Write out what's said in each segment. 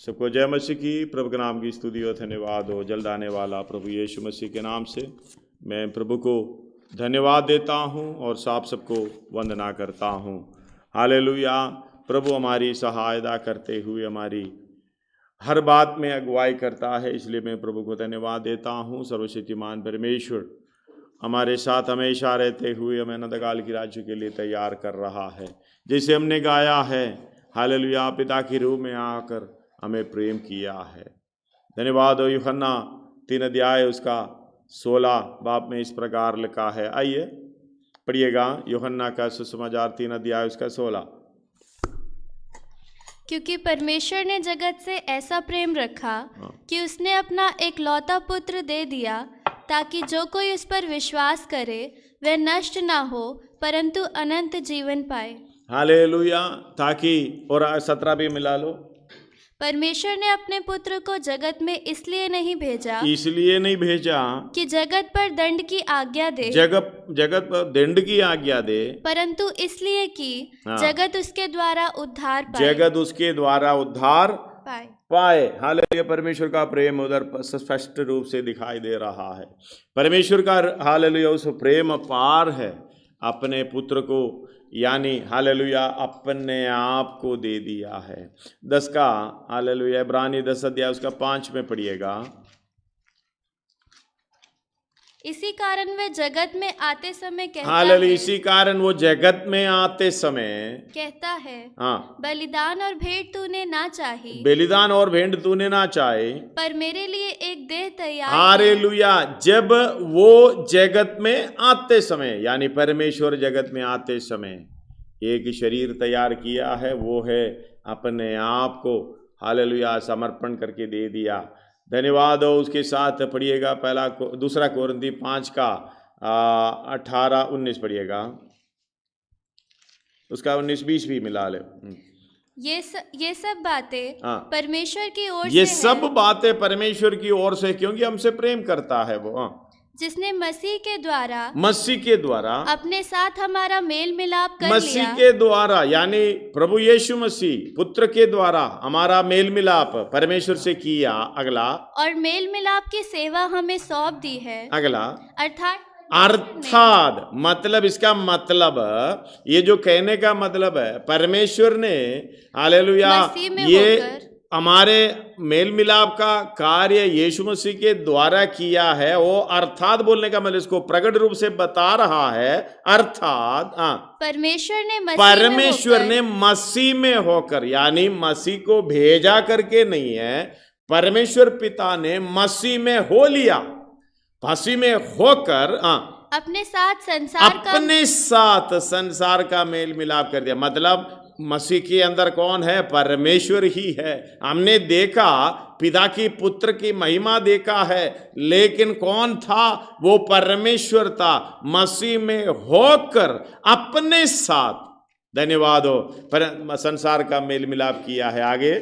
सबको जय मसीह की। प्रभु के नाम की स्तुति और धन्यवाद हो। जल्द आने वाला प्रभु यीशु मसीह के नाम से मैं प्रभु को धन्यवाद देता हूं और साफ सबको वंदना करता हूं। हालेलुया। प्रभु हमारी सहायता करते हुए हमारी हर बात में अगुवाई करता है, इसलिए मैं प्रभु को धन्यवाद देता हूं। सर्वशक्तिमान परमेश्वर हमारे साथ हमेशा रहते हुए हमें अनंतकाल की राज्य के लिए तैयार कर रहा है। जैसे हमने गाया है, हालेलुया, पिता के रूप में आकर हमें प्रेम किया है। धन्यवाद हो। यूहन्ना 3 अध्याय उसका 16 बाब में इस प्रकार लिखा है। आइए पढ़िएगा यूहन्ना का सुसमाचार 3 अध्याय उसका 16। क्योंकि परमेश्वर ने जगत से ऐसा प्रेम रखा कि उसने अपना एकलौता पुत्र दे दिया, ताकि जो कोई उस पर विश्वास करे वह नष्ट ना हो परंतु अनंत जीवन पाए। हालेलुया। ताकि, और 17 भी मिला लो। परमेश्वर ने अपने पुत्र को जगत में इसलिए नहीं भेजा कि जगत पर दंड की आज्ञा दे, जगत पर दंड की आज्ञा दे, परंतु इसलिए कि जगत उसके द्वारा उद्धार पाए। हालेलुया। परमेश्वर का प्रेम उधर स्पष्ट रूप से दिखाई दे रहा है। परमेश्वर का हालेलुया उस प्रेम अपार है, अपने पुत्र को यानी हालेलुया अपने आप को दे दिया है। 10 का हालेलुया इब्रानी 10 अध्याय उसका 5 में पढ़िएगा। इसी कारण वे जगत में आते समय कहता हालेलुया, है, इसी कारण वो जगत में आते समय कहता है, हाँ, बलिदान और भेंट तूने ना चाही, बलिदान और भेंट तूने ना चाहे, पर मेरे लिए एक देह तैयार। हालेलुया। जब वो जगत में आते समय यानी परमेश्वर जगत में आते समय एक शरीर तैयार किया है, वो है अपने आप को हालेलुया समर्पण करके दे दिया। धन्यवाद हो। उसके साथ पढ़िएगा दूसरा कोरिन्थी 5 का 18-19 पढ़िएगा। उसका 19-20 भी मिला ले। ये सब बातें परमेश्वर की ओर से, ये सब बातें परमेश्वर की ओर से, क्योंकि हमसे प्रेम करता है वो, जिसने मसीह के द्वारा अपने साथ हमारा मेल मिलाप कर मसीह लिया। के द्वारा यानी प्रभु यीशु मसीह पुत्र के द्वारा हमारा मेल मिलाप परमेश्वर से किया। अगला, और मेल मिलाप की सेवा हमें सौंप दी है। अगला, अर्थात मतलब इसका मतलब ये जो कहने का मतलब है, परमेश्वर ने हालेलुया ये हमारे मेल मिलाप का कार्य यीशु मसीह के द्वारा किया है। वो अर्थात बोलने का मतलब इसको प्रकट रूप से बता रहा है। अर्थात परमेश्वर ने मसीह में होकर यानी मसीह को भेजा करके नहीं है, परमेश्वर पिता ने मसीह में हो लिया, मसीह में होकर अपने साथ संसार का मेल मिलाप कर दिया। मतलब मसीह के अंदर कौन है? परमेश्वर ही है। हमने देखा पिता की पुत्र की महिमा देखा है, लेकिन कौन था? वो परमेश्वर था, मसीह में होकर अपने साथ, धन्यवाद हो, पर संसार का मेल मिलाप किया है। आगे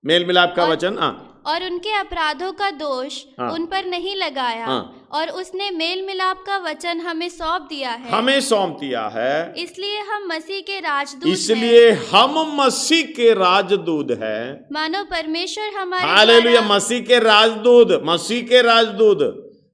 मेल मिलाप का वचन, और उनके अपराधों का दोष उन पर नहीं लगाया, और उसने मेल मिलाप का वचन हमें सौंप दिया है। इसलिए हम मसीह के राजदूत हैं। मानो परमेश्वर हमारे हालेलुया मसीह के राजदूत,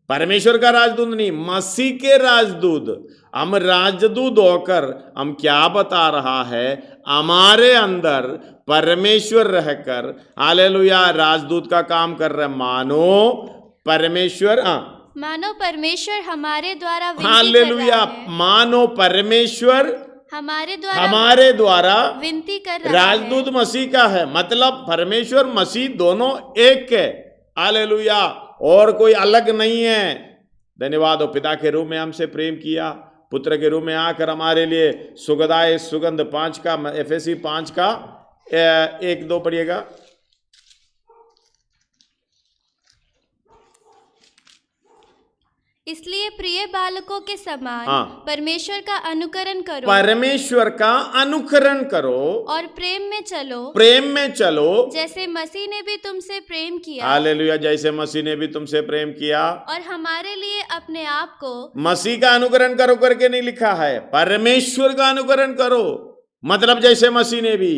परमेश्वर का राजदूत नहीं, मसीह के राजदूत। हम राजदूत होकर हम क्या बता रहा है? हमारे अंदर परमेश्वर रहकर हालेलुया राजदूत का काम कर रहे। मानो परमेश्वर हमारे द्वारा हालेलुया, मानो परमेश्वर हमारे द्वारा विनती कर रहा है। राजदूत मसीह का है, मतलब परमेश्वर मसीह दोनों एक है। हालेलुया, और कोई अलग नहीं है। धन्यवाद हो। पिता के रूप में हमसे प्रेम किया, पुत्र के रूप में आकर हमारे लिए सुगंधाए सुगंध 5 का एफएसी 5 का 1-2 पढ़िएगा। इसलिए प्रिय बालकों के समान परमेश्वर का अनुकरण करो और प्रेम में चलो जैसे मसीह ने भी तुमसे प्रेम किया। हालेलुया, जैसे मसीह ने भी तुमसे प्रेम किया और हमारे लिए अपने आप को। मसीह का अनुकरण करो करके नहीं लिखा है, परमेश्वर का अनुकरण करो। मतलब जैसे मसीह ने भी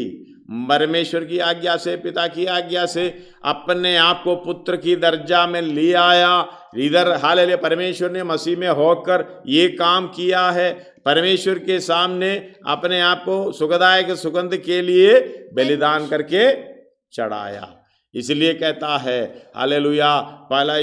परमेश्वर की आज्ञा से, पिता की आज्ञा से अपने आप को पुत्र की दर्जा में ले आया। इधर हालेलुया परमेश्वर ने मसीह में होकर ये काम किया है। परमेश्वर के सामने अपने आप को सुखदायक सुगंध के लिए बलिदान करके चढ़ाया। इसलिए कहता है हालेलुया, पहला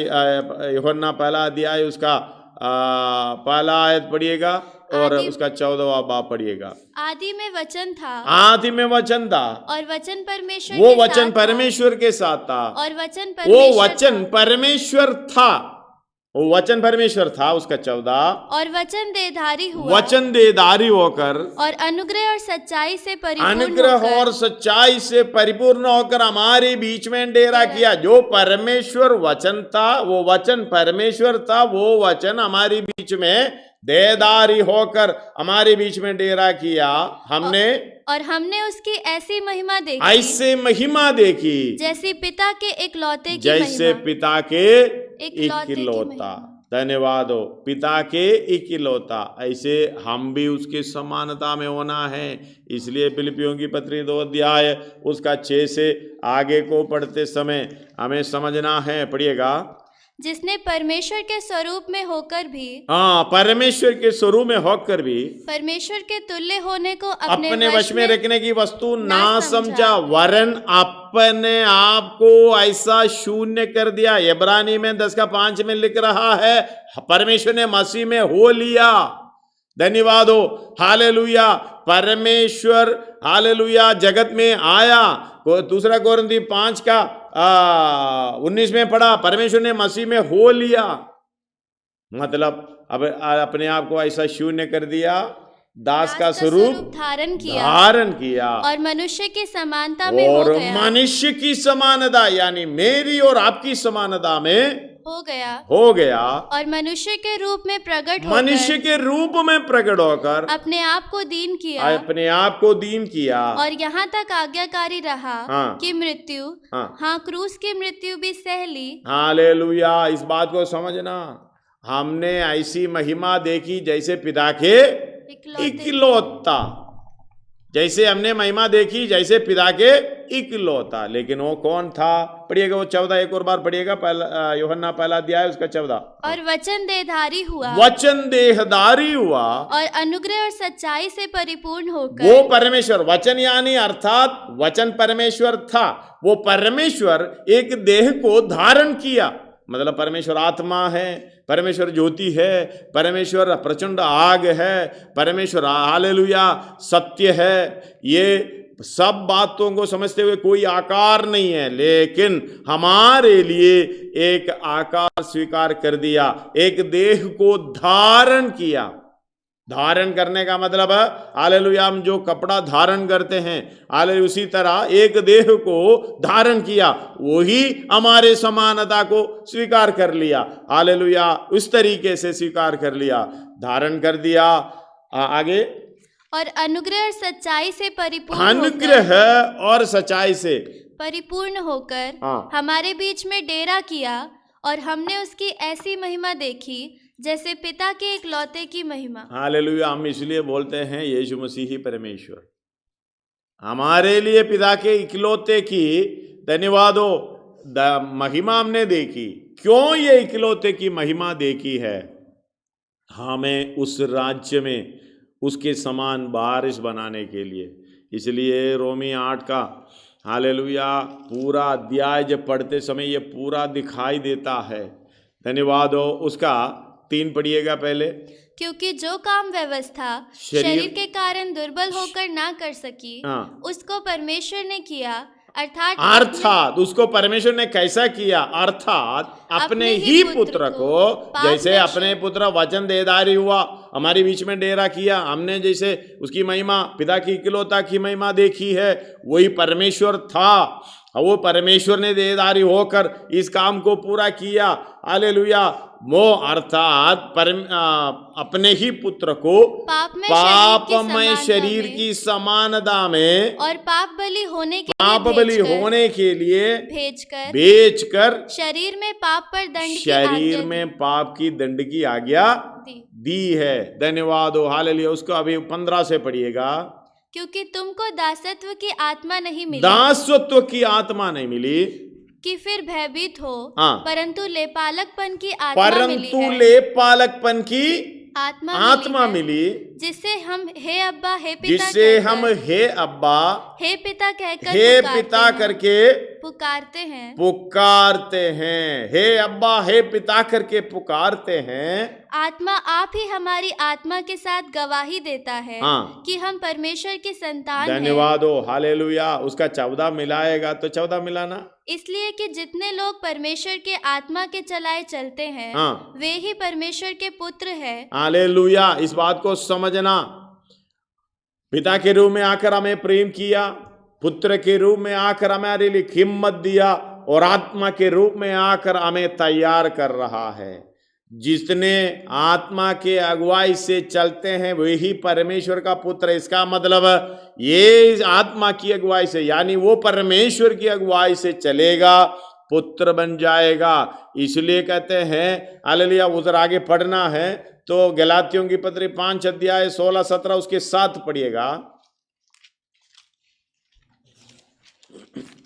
यूहन्ना पहला अध्याय उसका पहला आयत पढ़िएगा और उसका 14वां बाब पढ़िएगा। आदि में वचन था, आदि में वचन था, और वचन परमेश्वर वो के वचन साथ था, परमेश्वर के साथ था, और वचन वो परमेश्वर वचन था, परमेश्वर था, वो वचन परमेश्वर था। उसका 14, और वचन देहधारी हुआ, वचन देहधारी होकर और अनुग्रह और सच्चाई से परिपूर्ण अनुग्रह होकर, और सच्चाई से परिपूर्ण होकर हमारे बीच में डेरा किया। जो परमेश्वर वचन था, वो वचन परमेश्वर था, वो वचन हमारे बीच में देहधारी होकर हमारे बीच में डेरा किया। हमने और हमने उसकी ऐसी महिमा देखी, ऐसे महिमा देखी जैसे पिता के इकलौते की जैसे महिमा, पिता के इकलौते की इकलौता। महिमा। धन्यवाद हो, पिता के इकलौता। ऐसे हम भी उसके समानता में होना है। इसलिए फिलिपियों की पत्री 2 अध्याय उसका 6 से आगे को पढ़ते समय हमें समझना है। पढ़िएगा। जिसने परमेश्वर के स्वरूप में होकर भी, हाँ, परमेश्वर के स्वरूप में होकर भी परमेश्वर के तुल्य होने को अपने वश में रखने की वस्तु ना ना समझा, वरन अपने आप को ऐसा शून्य कर दिया। इब्रानी में 10:5 में लिख रहा है, परमेश्वर ने मसीह में हो लिया। धन्यवाद हो, हालेलुया। परमेश्वर हालेलुया जगत में आया। दूसरा कोरिन्थी 5 का 19 में पढ़ा, परमेश्वर ने मसीह में हो लिया। मतलब अब अपने आप को ऐसा शून्य कर दिया, दास का स्वरूप धारण किया, और मनुष्य की समानता में हो और गया, मनुष्य की समानता यानी मेरी और आपकी समानता में हो गया, और मनुष्य के रूप में प्रकट होकर अपने आप को दीन किया, और यहाँ तक आज्ञाकारी रहा कि मृत्यु, क्रूस की मृत्यु भी सह ली। हालेलुया। इस बात को समझना, हमने ऐसी महिमा देखी जैसे पिता के इकलौता, जैसे हमने महिमा देखी जैसे पिता के इकलौता। लेकिन वो कौन था? पढ़िएगा वो 14, एक और बार पढ़िएगा, पहला यूहन्ना पहला अध्याय उसका 14। और वचन देहधारी हुआ, और अनुग्रह और सच्चाई से परिपूर्ण होकर, वो परमेश्वर, वचन यानी अर्थात वचन परमेश्वर था, वो परमेश्वर एक देह को धारण किया। मतलब परमेश्वर आत्मा है, परमेश्वर ज्योति है, परमेश्वर प्रचंड आग है, परमेश्वर हालेलुया सत्य है। ये सब बातों को समझते हुए कोई आकार नहीं है, लेकिन हमारे लिए एक आकार स्वीकार कर दिया, एक देह को धारण किया। धारण करने का मतलब है हालेलुया, हम जो कपड़ा धारण करते हैं हालेलुया, उसी तरह एक देह को धारण किया, वही हमारे समानता को स्वीकार कर लिया। हालेलुया, उस तरीके से स्वीकार कर लिया, धारण कर दिया। आगे, और अनुग्रह और सच्चाई से परिपूर्ण होकर हमारे बीच में डेरा किया, और हमने उसकी ऐसी महिमा देखी जैसे पिता के इकलौते की महिमा। हालेलुया। हम इसलिए बोलते हैं यीशु मसीह ही परमेश्वर, हमारे लिए पिता के इकलौते की धन्यवाद हो महिमा हमने देखी। क्यों ये इकलौते की महिमा देखी है? हमें उस राज्य में उसके समान वारिस बनाने के लिए। इसलिए रोमी 8 का हालेलुया पूरा अध्याय जब पढ़ते समय ये पूरा दिखाई देता है। धन्यवाद हो। उसका 3 पढ़िएगा पहले। क्योंकि जो काम व्यवस्था शरीर के कारण दुर्बल होकर ना कर सकी, उसको परमेश्वर ने किया, अर्थात उसको परमेश्वर ने कैसा किया? अर्थात अपने ही पुत्र को, जैसे अपने पुत्र वचन देहधारी हुआ, हमारे बीच में डेरा किया, हमने जैसे उसकी महिमा, पिता की इकलौता की महिमा देखी है, वही परमेश्वर था। वो परमेश्वर ने देहधारी होकर इस काम को पूरा किया। हालेलुया। वो अर्थात अपने ही पुत्र को पापमय शरीर की समानता में और पाप बलि होने के लिए भेजकर शरीर में पाप की दंड की आज्ञा दी है। धन्यवाद हो। हालेलुया। उसको अभी 15 से पढ़िएगा। क्योंकि तुमको दासत्व की आत्मा नहीं मिली दासत्व की आत्मा नहीं मिली कि फिर भयभीत हो, हाँ। परंतु लेपालकपन की आत्मा मिली परंतु है। लेपालकपन की आत्मा मिली जिससे हम हे अब्बा हे पिता जिससे हम हे अब्बा हे पिता कहकर हे पुकारते पिता हैं। करके पुकारते हैं। हे अब्बा हे पिता करके पुकारते हैं। आत्मा आप ही हमारी आत्मा के साथ गवाही देता है हाँ। कि हम परमेश्वर के संतान हैं। धन्यवाद हो, हालेलुया। उसका 14 मिलाएगा तो 14 मिलाना, इसलिए कि जितने लोग परमेश्वर के आत्मा के चलाए चलते हैं हाँ। वे ही परमेश्वर के पुत्र हैं। हालेलुया। इस बात को समझना, पिता के रूप में आकर हमें प्रेम किया, पुत्र के रूप में आकर हमारे लिए हिम्मत दिया और आत्मा के रूप में आकर हमें तैयार कर रहा है। जिसने आत्मा के अगुवाई से चलते हैं वही परमेश्वर का पुत्र। इसका मतलब ये आत्मा की अगुवाई से, यानी वो परमेश्वर की अगुवाई से चलेगा, पुत्र बन जाएगा। इसलिए कहते हैं हालेलुया। उधर आगे पढ़ना है तो गलातियों की पत्री 5 अध्याय 16-17 उसके साथ पढ़िएगा।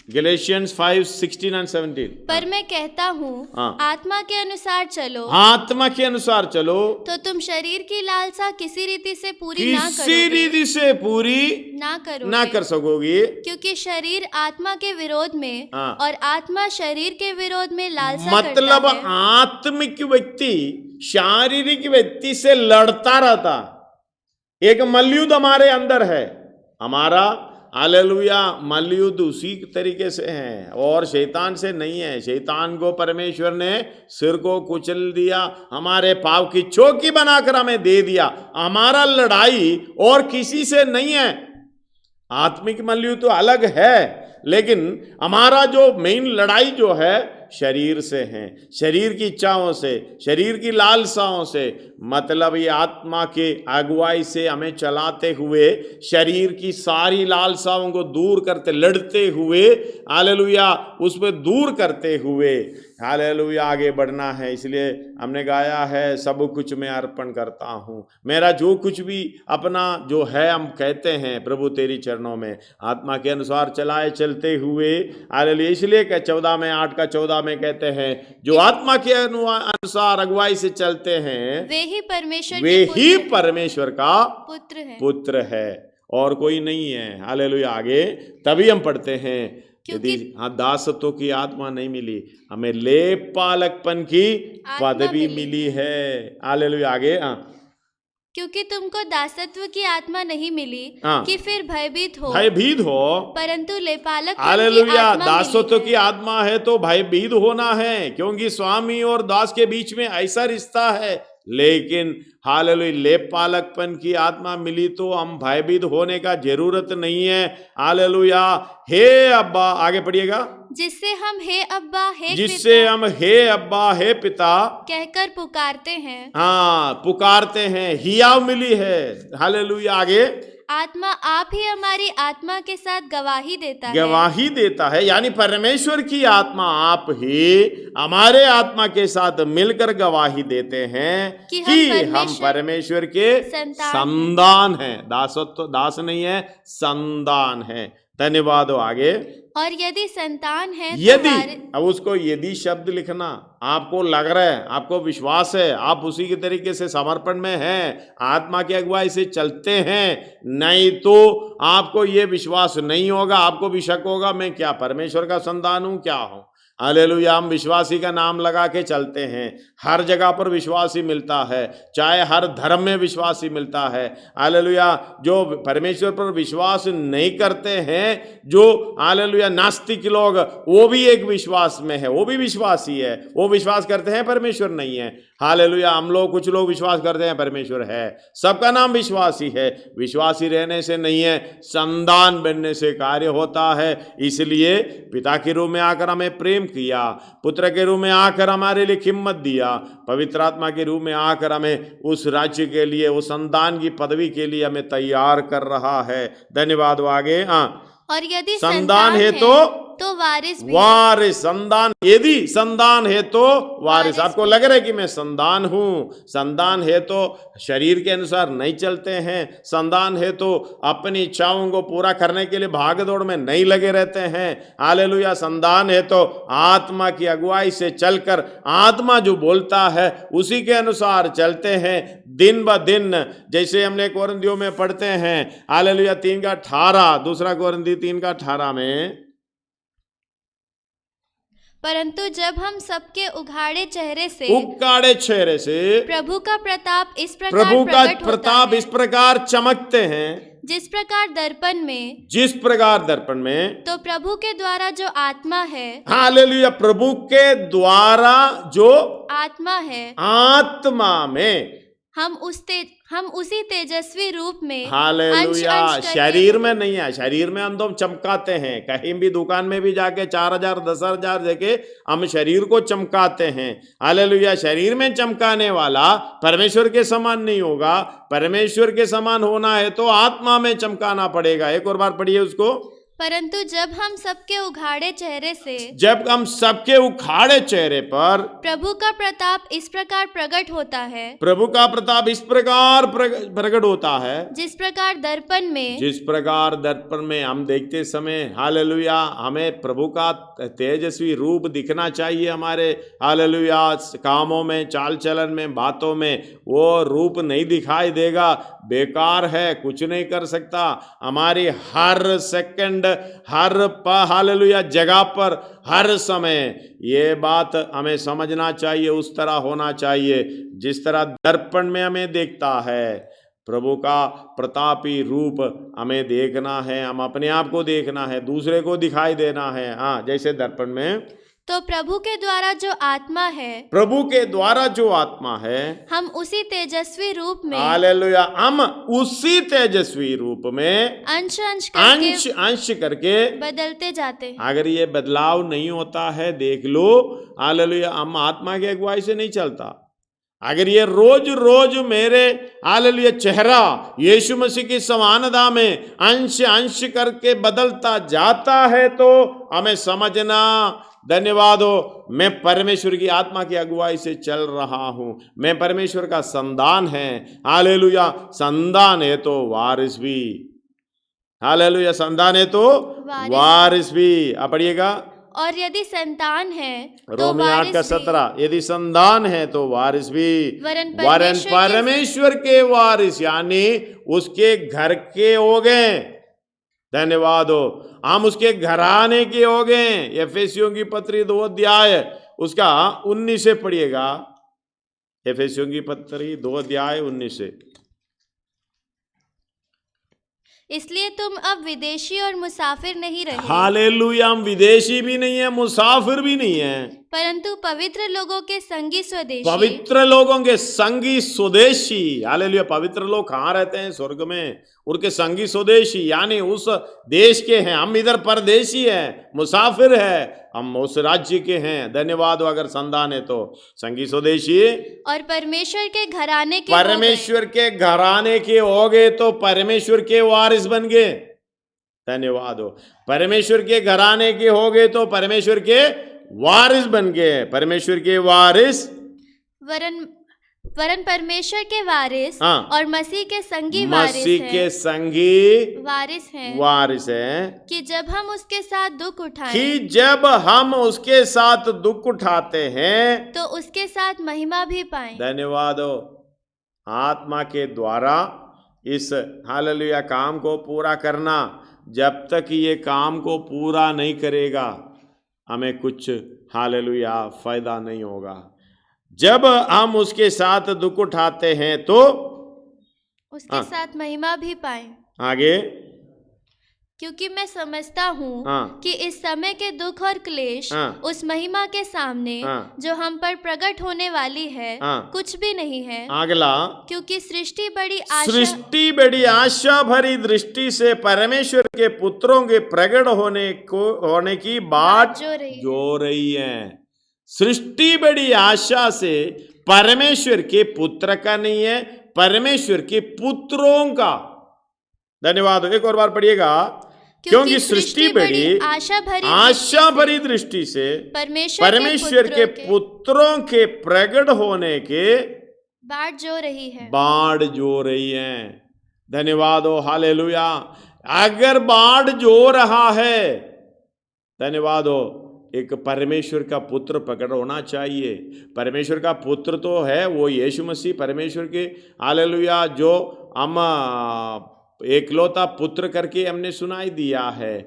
गैलेशियंस 5:16 और 17। पर मैं कहता हूँ हाँ। आत्मा के अनुसार चलो, आत्मा के अनुसार चलो तो तुम शरीर की लालसा किसी रीति से पूरी किसी रीति से पूरी ना कर सकोगी, क्योंकि शरीर आत्मा के विरोध में हाँ। और आत्मा शरीर के विरोध में लालसा मतलब करता है। आत्मिक व्यक्ति शारीरिक व्यक्ति से लड़ता रहता। एक मल्लयुद्ध हमारे अंदर है। हमारा हालेलुया मल्लयुद्ध उसी तरीके से है और शैतान से नहीं है। शैतान को परमेश्वर ने सिर को कुचल दिया, हमारे पाव की चौकी बनाकर हमें दे दिया। हमारा लड़ाई और किसी से नहीं है। आत्मिक मल्लयुद्ध तो अलग है, लेकिन हमारा जो मेन लड़ाई जो है शरीर से है, शरीर की इच्छाओं से, शरीर की लालसाओं से। मतलब ये आत्मा के अगुवाई से हमें चलाते हुए शरीर की सारी लालसाओं को दूर करते, लड़ते हुए हालेलुया उस पर दूर करते हुए हालेलुया आगे बढ़ना है। इसलिए हमने गाया है सब कुछ मैं अर्पण करता हूँ, मेरा जो कुछ भी अपना जो है हम कहते हैं प्रभु तेरी चरणों में, आत्मा के अनुसार चलाए चलते हुए हालेलुया। इसलिए 14 में 8 का 14 में कहते हैं जो आत्मा के अनुसार अगुवाई से चलते हैं वे ही परमेश्वर का पुत्र है और कोई नहीं है। हालेलुया। आगे तभी हम पढ़ते हैं यदि दासत्व की आत्मा नहीं मिली, हमें लेपालकपन की पदवी मिली है। हालेलुया। आगे क्योंकि तुमको दासत्व की आत्मा नहीं मिली कि फिर भयभीत हो, परंतु लेपालक हालेलुया। दासत्व की आत्मा है तो भयभीत होना है, क्योंकि स्वामी और दास के बीच में ऐसा रिश्ता है। लेकिन हालेलुया लेपालकपन की आत्मा मिली तो हम भयभीत होने का जरूरत नहीं है। हालेलुया। हे अब्बा, आगे पढ़िएगा। जिससे हम हे अब्बा हे पिता कहकर पुकारते हैं। हाँ, पुकारते हैं, हियाव मिली है। हालेलुया। आगे आत्मा आप ही हमारी आत्मा के साथ गवाही देता है, यानी परमेश्वर की आत्मा आप ही हमारे आत्मा के साथ मिलकर गवाही देते हैं कि हम परमेश्वर के संतान हैं। दास नहीं है, संतान है। धन्यवाद हो। आगे और यदि संतान है अब उसको यदि शब्द लिखना, आपको लग रहा है, आपको विश्वास है, आप उसी के तरीके से समर्पण में हैं, आत्मा की अगुवाई से चलते हैं, नहीं तो आपको ये विश्वास नहीं होगा। आपको भी शक होगा मैं क्या परमेश्वर का संतान हूं, क्या हूं। हालेलुया। हम विश्वासी का नाम लगा के चलते हैं, हर जगह पर विश्वासी मिलता है, चाहे हर धर्म में विश्वासी मिलता है। हालेलुया। जो परमेश्वर पर विश्वास नहीं करते हैं, जो हालेलुया नास्तिक लोग, वो भी एक विश्वास में है, वो भी विश्वासी है, वो विश्वास करते हैं परमेश्वर नहीं है। हालेलुया। हम लोग कुछ लोग विश्वास करते हैं परमेश्वर है, सबका नाम विश्वासी है। विश्वासी रहने से नहीं है, संतान बनने से कार्य होता है। इसलिए पिता के रूप में आकर हमें प्रेम किया, पुत्र के रूप में आकर हमारे लिए हिम्मत दिया, पवित्र आत्मा के रूप में आकर हमें उस राज्य के लिए, उस संतान की पदवी के लिए हमें तैयार कर रहा है। धन्यवाद। आगे और यदि संतान है तो तो वारिस भी। वारिस, संतान, यदि संतान है तो वारिस। आपको लग रहा है कि मैं संतान हूं, संतान है तो शरीर के अनुसार नहीं चलते हैं, संतान है तो अपनी इच्छाओं को पूरा करने के लिए भाग दौड़ में नहीं लगे रहते हैं। हालेलुया। संतान है तो आत्मा की अगुवाई से चलकर आत्मा जो बोलता है उसी के अनुसार चलते हैं दिन ब दिन। जैसे हमने कोरिन्थियों में पढ़ते हैं, हालेलुया 3:18, दूसरा कोरिन्थी 3:18 में, परंतु जब हम सबके उघाड़े चेहरे से प्रभु का प्रताप इस प्रकार चमकते हैं, जिस प्रकार दर्पण में, तो प्रभु के द्वारा जो आत्मा है, हालेलुया, प्रभु के द्वारा जो आत्मा है, आत्मा में हम उसी तेजस्वी रूप में, हालेलुया, शरीर में नहीं है। शरीर में हम तो चमकाते हैं, कहीं भी दुकान में भी जाके 4,000 10,000 देके हम शरीर को चमकाते हैं। हालेलुया। शरीर में चमकाने वाला परमेश्वर के समान नहीं होगा। परमेश्वर के समान होना है तो आत्मा में चमकाना पड़ेगा। एक और बार पढ़िए उसको। परंतु जब हम सबके उघाड़े चेहरे पर प्रभु का प्रताप इस प्रकार प्रकट होता है, जिस प्रकार दर्पण में हम देखते समय, हालेलुया, हमें प्रभु का तेजस्वी रूप दिखना चाहिए हमारे, हालेलुया, कामों में, चाल चलन में, बातों में। वो रूप नहीं दिखाई देगा, बेकार है, कुछ नहीं कर सकता। हमारी हर सेकंड, हर हालेलुया जगह पर, हर समय ये बात हमें समझना चाहिए, उस तरह होना चाहिए जिस तरह दर्पण में हमें देखता है। प्रभु का प्रतापी रूप हमें देखना है, हम अपने आप को देखना है, दूसरे को दिखाई देना है। हाँ, जैसे दर्पण में, तो प्रभु के द्वारा जो आत्मा है, हम उसी तेजस्वी रूप में, हालेलुया, हम उसी तेजस्वी रूप में अंश करके बदलते जाते हैं। अगर ये बदलाव नहीं होता है, देख लो, हालेलुया, हम आत्मा की अगुवाई से नहीं चलता। अगर ये रोज रोज मेरे, हालेलुया, चेहरा यीशु मसीह की समानता में अंश करके बदलता जाता है तो हमें समझना, धन्यवाद हो, मैं परमेश्वर की आत्मा की अगुवाई से चल रहा हूं, मैं परमेश्वर का संतान है। हालेलुया। संतान है तो वारिस भी, हालेलुया, संतान है तो वारिस भी। अब पढ़िएगा। और यदि संतान है तो रोमी 8:17, यदि संतान है तो वारिस भी, वरन परमेश्वर के वारिस, यानी उसके घर के हो गए। धन्यवाद हो, हम उसके घराने के हो गए। एफेसियों की पत्री 2 अध्याय उसका 19 से पढ़िएगा। एफेसियों की पत्री 2 अध्याय 19 से। इसलिए तुम अब विदेशी और मुसाफिर नहीं रहे। हालेलुया। हम विदेशी भी नहीं है, मुसाफिर भी नहीं है, परंतु पवित्र लोगों के संगी स्वदेशी। पवित्र लोगों के संगी स्वदेशी। हालेलुया। पवित्र लोग कहाँ रहते हैं? स्वर्ग में। उनके संगी स्वदेशी यानी उस देश के हैं। हम इधर परदेशी हैं, मुसाफिर है, हम उस राज्य के हैं। धन्यवाद हो, अगर संतान है तो संगी स्वदेशी। और परमेश्वर के घराने के हो गए तो परमेश्वर के वारिस बन गए। धन्यवाद हो। परमेश्वर के घराने के हो गए तो परमेश्वर के वारिस बन गए। परमेश्वर के वारिस, वरन परमेश्वर के वारिस, हाँ, और मसीह के संगी वारिस हैं कि जब हम उसके साथ दुख उठाते हैं तो उसके साथ महिमा भी पाएं। धन्यवाद हो। आत्मा के द्वारा इस हालेलुया काम को पूरा करना, जब तक ये काम को पूरा नहीं करेगा हमें कुछ हालेलुया फायदा नहीं होगा। जब हम उसके साथ दुख उठाते हैं तो उसके साथ महिमा भी पाएं। आगे, क्योंकि मैं समझता हूँ कि इस समय के दुख और क्लेश उस महिमा के सामने जो हम पर प्रकट होने वाली है कुछ भी नहीं है। अगला, क्योंकि सृष्टि बड़ी आशा भरी दृष्टि से परमेश्वर के पुत्रों के प्रकट होने की बात जो रही है। सृष्टि बड़ी आशा से, परमेश्वर के पुत्र का नहीं है, परमेश्वर के पुत्रों का। धन्यवाद। एक और बार पढ़िएगा। क्योंकि सृष्टि बड़ी आशा भरी दृष्टि से परमेश्वर के पुत्रों के प्रकट होने के बाट जो रही है। बाढ़ जो रही है। धन्यवाद हो, हालेलुया। अगर बाढ़ जो रहा है, धन्यवाद हो, एक परमेश्वर का पुत्र प्रकट होना चाहिए। परमेश्वर का पुत्र तो है वो यीशु मसीह, परमेश्वर के, हालेलुया, जो हम एकलौता पुत्र करके हमने सुनाई दिया है।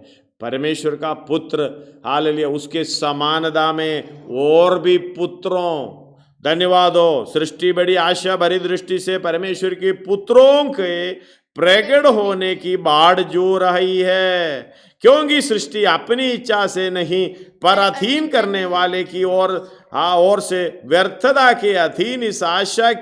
परमेश्वर का पुत्र, हालेलुया, उसके समानता में और भी पुत्रों, धन्यवाद हो, सृष्टि बड़ी आशा भरी दृष्टि से परमेश्वर के पुत्रों के प्रकट होने की बाढ़ जो रही है। क्योंकि सृष्टि अपनी इच्छा से नहीं पर अधीन करने वाले की और से व्यर्थता के अधीन इस आशा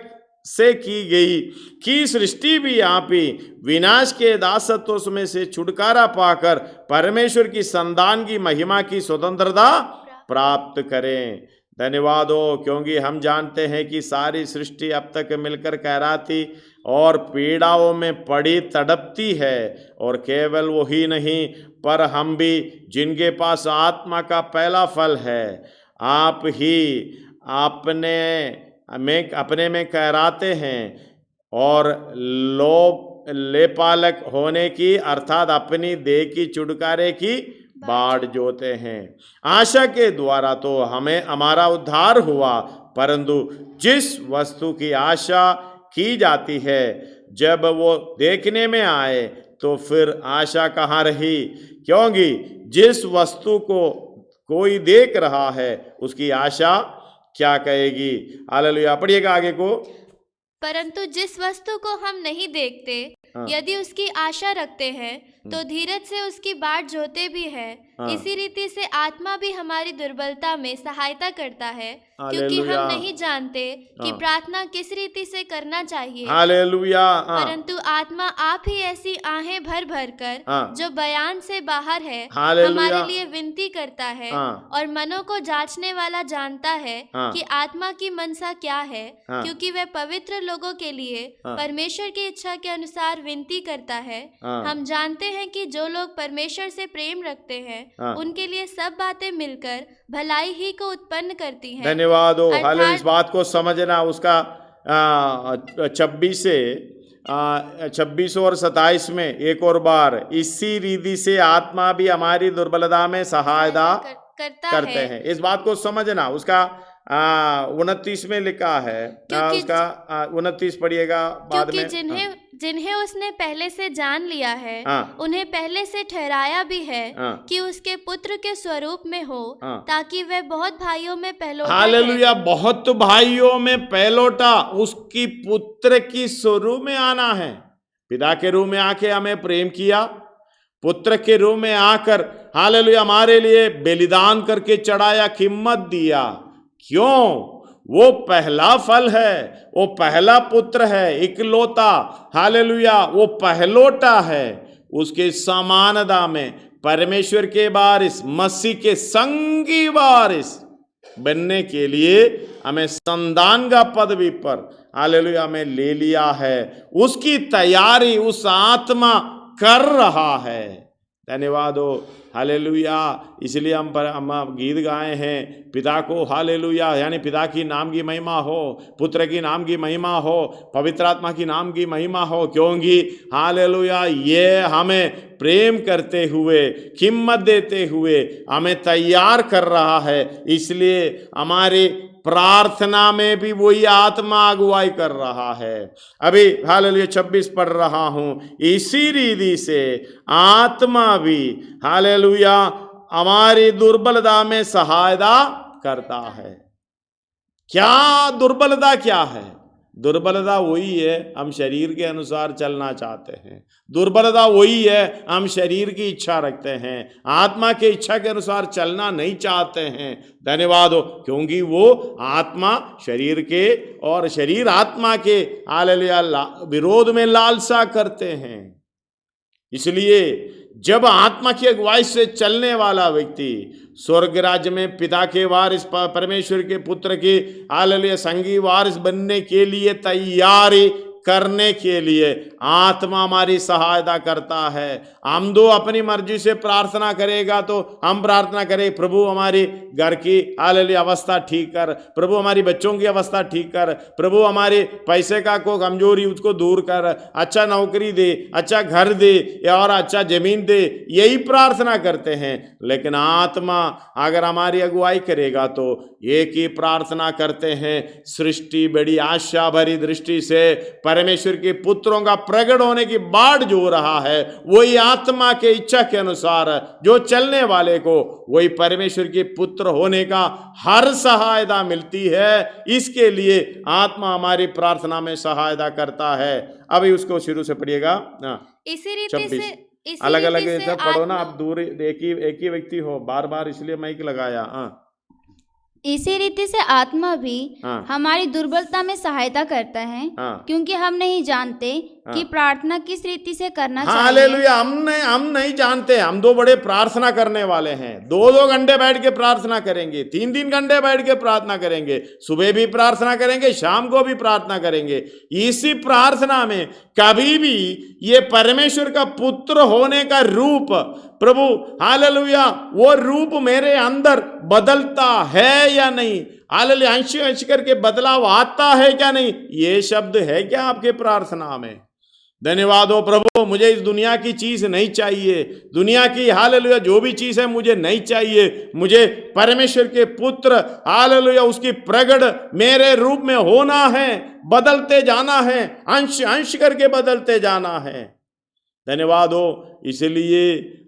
से की गई कि सृष्टि भी आप ही विनाश के दासत्व में से छुटकारा पाकर परमेश्वर की संतान की महिमा की स्वतंत्रता प्राप्त करें। धन्यवाद हो, क्योंकि हम जानते हैं कि सारी सृष्टि अब तक मिलकर कहराती और पीड़ाओं में पड़ी तड़पती है। और केवल वही नहीं, पर हम भी जिनके पास आत्मा का पहला फल है, आप ही अपने में कहराते हैं और लेपालक होने की, अर्थात अपनी देह की छुटकारे की बाढ़ जोते हैं। आशा के द्वारा तो हमें हमारा उद्धार हुआ, परंतु जिस वस्तु की आशा की जाती है जब वो देखने में आए तो फिर आशा कहाँ रही। क्योंकि जिस वस्तु को कोई देख रहा है उसकी आशा क्या कहेगी। हालेलुया, पढ़िएगा आगे को। परंतु जिस वस्तु को हम नहीं देखते, यदि उसकी आशा रखते हैं तो धीरज से उसकी बाट जोते भी है। इसी रीति से आत्मा भी हमारी दुर्बलता में सहायता करता है, क्योंकि हम नहीं जानते कि प्रार्थना किस रीति से करना चाहिए। हालेलुया। परंतु आत्मा आप ही ऐसी आहें भर भर कर जो बयान से बाहर है हमारे लिए विनती करता है। और मनों को जांचने वाला जानता है कि आत्मा की मनसा क्या है, क्योंकि वह पवित्र लोगों के लिए परमेश्वर की इच्छा के अनुसार विनती करता है। हम जानते हैं कि जो लोग परमेश्वर से प्रेम रखते हैं उनके लिए सब बातें मिलकर भलाई ही को उत्पन्न करती हैं। धन्यवाद हो, हालेलुया। इस बात को समझना, उसका 26 और 27 में एक और बार, इसी रीति से आत्मा भी हमारी दुर्बलता में सहायता करते हैं। इस बात को समझना। उसका 29 में लिखा है, उसका 29 पढ़िएगा बाद में। जिन्हें उसने पहले से जान लिया है उन्हें पहले से ठहराया भी है कि उसके पुत्र के स्वरूप में हो, ताकि वह बहुत भाइयों में पहलोटा। हालेलुया, बहुत भाइयों में पहलोटा, उसकी पुत्र की स्वरूप में आना है। पिता के रूप में आके हमें प्रेम किया, पुत्र के रूप में आकर, हालेलुया, हमारे लिए बलिदान करके चढ़ाया, कीमत दिया। क्यों? वो पहला फल है, वो पहला पुत्र है, इकलौता, हालेलुया, वो पहलोटा है। उसके समानता में परमेश्वर के वारिस, मसीह के संगी वारिस बनने के लिए हमें संतान का पदवी पर, हालेलुया, हमें ले लिया है। उसकी तैयारी उस आत्मा कर रहा है। धन्यवाद हो, हालेलुया। इसलिए हम गीत गाए हैं, पिता को, हालेलुया, यानी पिता की नाम की महिमा हो, पुत्र की नाम की महिमा हो, पवित्र आत्मा की नाम की महिमा हो। क्योंकि हालेलुया, ये हमें प्रेम करते हुए, कीमत देते हुए हमें तैयार कर रहा है। इसलिए हमारी प्रार्थना में भी वही आत्मा अगुवाई कर रहा है। अभी हालेलुया 26 पढ़ रहा हूं, इसी रीति से आत्मा भी, हालेलुया, हमारी दुर्बलता में सहायता करता है। क्या दुर्बलता क्या है? दुर्बलता वही है, हम शरीर के अनुसार चलना चाहते हैं। दुर्बलता वही है, हम शरीर की इच्छा रखते हैं, आत्मा के इच्छा के अनुसार चलना नहीं चाहते हैं। धन्यवाद हो, क्योंकि वो आत्मा शरीर के और शरीर आत्मा के, हालेलुया, विरोध में लालसा करते हैं। इसलिए जब आत्मा की अगुवाई से चलने वाला व्यक्ति स्वर्ग राज्य में पिता के वारिस, परमेश्वर के पुत्र के, हालेलुया, संगी वारिस बनने के लिए तैयारी करने के लिए आत्मा हमारी सहायता करता है। हम दो अपनी मर्जी से प्रार्थना करेगा तो हम प्रार्थना करें, प्रभु हमारी घर की हालेलुया अवस्था ठीक कर, प्रभु हमारी बच्चों की अवस्था ठीक कर, प्रभु हमारे पैसे का को कमजोरी उसको दूर कर, अच्छा नौकरी दे, अच्छा घर दे और अच्छा जमीन दे, यही प्रार्थना करते हैं। लेकिन आत्मा अगर हमारी अगुवाई करेगा तो एक ही प्रार्थना करते हैं, सृष्टि बड़ी आशा भरी दृष्टि से परमेश्वर के पुत्रों का प्रकट होने की बाट जो रहा है, वही आत्मा के इच्छा के अनुसार जो चलने वाले को वही परमेश्वर के पुत्र होने का हर सहायता मिलती है। इसके लिए आत्मा हमारी प्रार्थना में सहायता करता है। अभी उसको शुरू से पढ़िएगा। इसी रीति से अलग अलग सब पढ़ो ना, आप दूर एक ही व्यक्ति हो, बार बार इसलिए माइक लगाया। इसी रीति से आत्मा भी हमारी दुर्बलता में सहायता करता है, क्योंकि हम नहीं जानते कि प्रार्थना किस रीति से करना चाहिए। हालेलुया। हम नहीं जानते। हम दो बड़े प्रार्थना करने वाले हैं, 2 घंटे बैठ के प्रार्थना करेंगे, 3 घंटे बैठ के प्रार्थना करेंगे, सुबह भी प्रार्थना करेंगे, शाम को भी प्रार्थना करेंगे। इसी प्रार्थना में कभी भी ये परमेश्वर का पुत्र होने का रूप, प्रभु हालेलुया, वो रूप मेरे अंदर बदलता है या नहीं, हालेलुया, अंश करके बदलाव आता है क्या नहीं, ये शब्द है क्या आपके प्रार्थना में? धन्यवाद हो प्रभु, मुझे इस दुनिया की चीज नहीं चाहिए, दुनिया की हालेलुया जो भी चीज है मुझे नहीं चाहिए, मुझे परमेश्वर के पुत्र हालेलुया उसकी प्रकट मेरे रूप में होना है, बदलते जाना है, अंश करके बदलते जाना है। धन्यवाद हो। इसलिए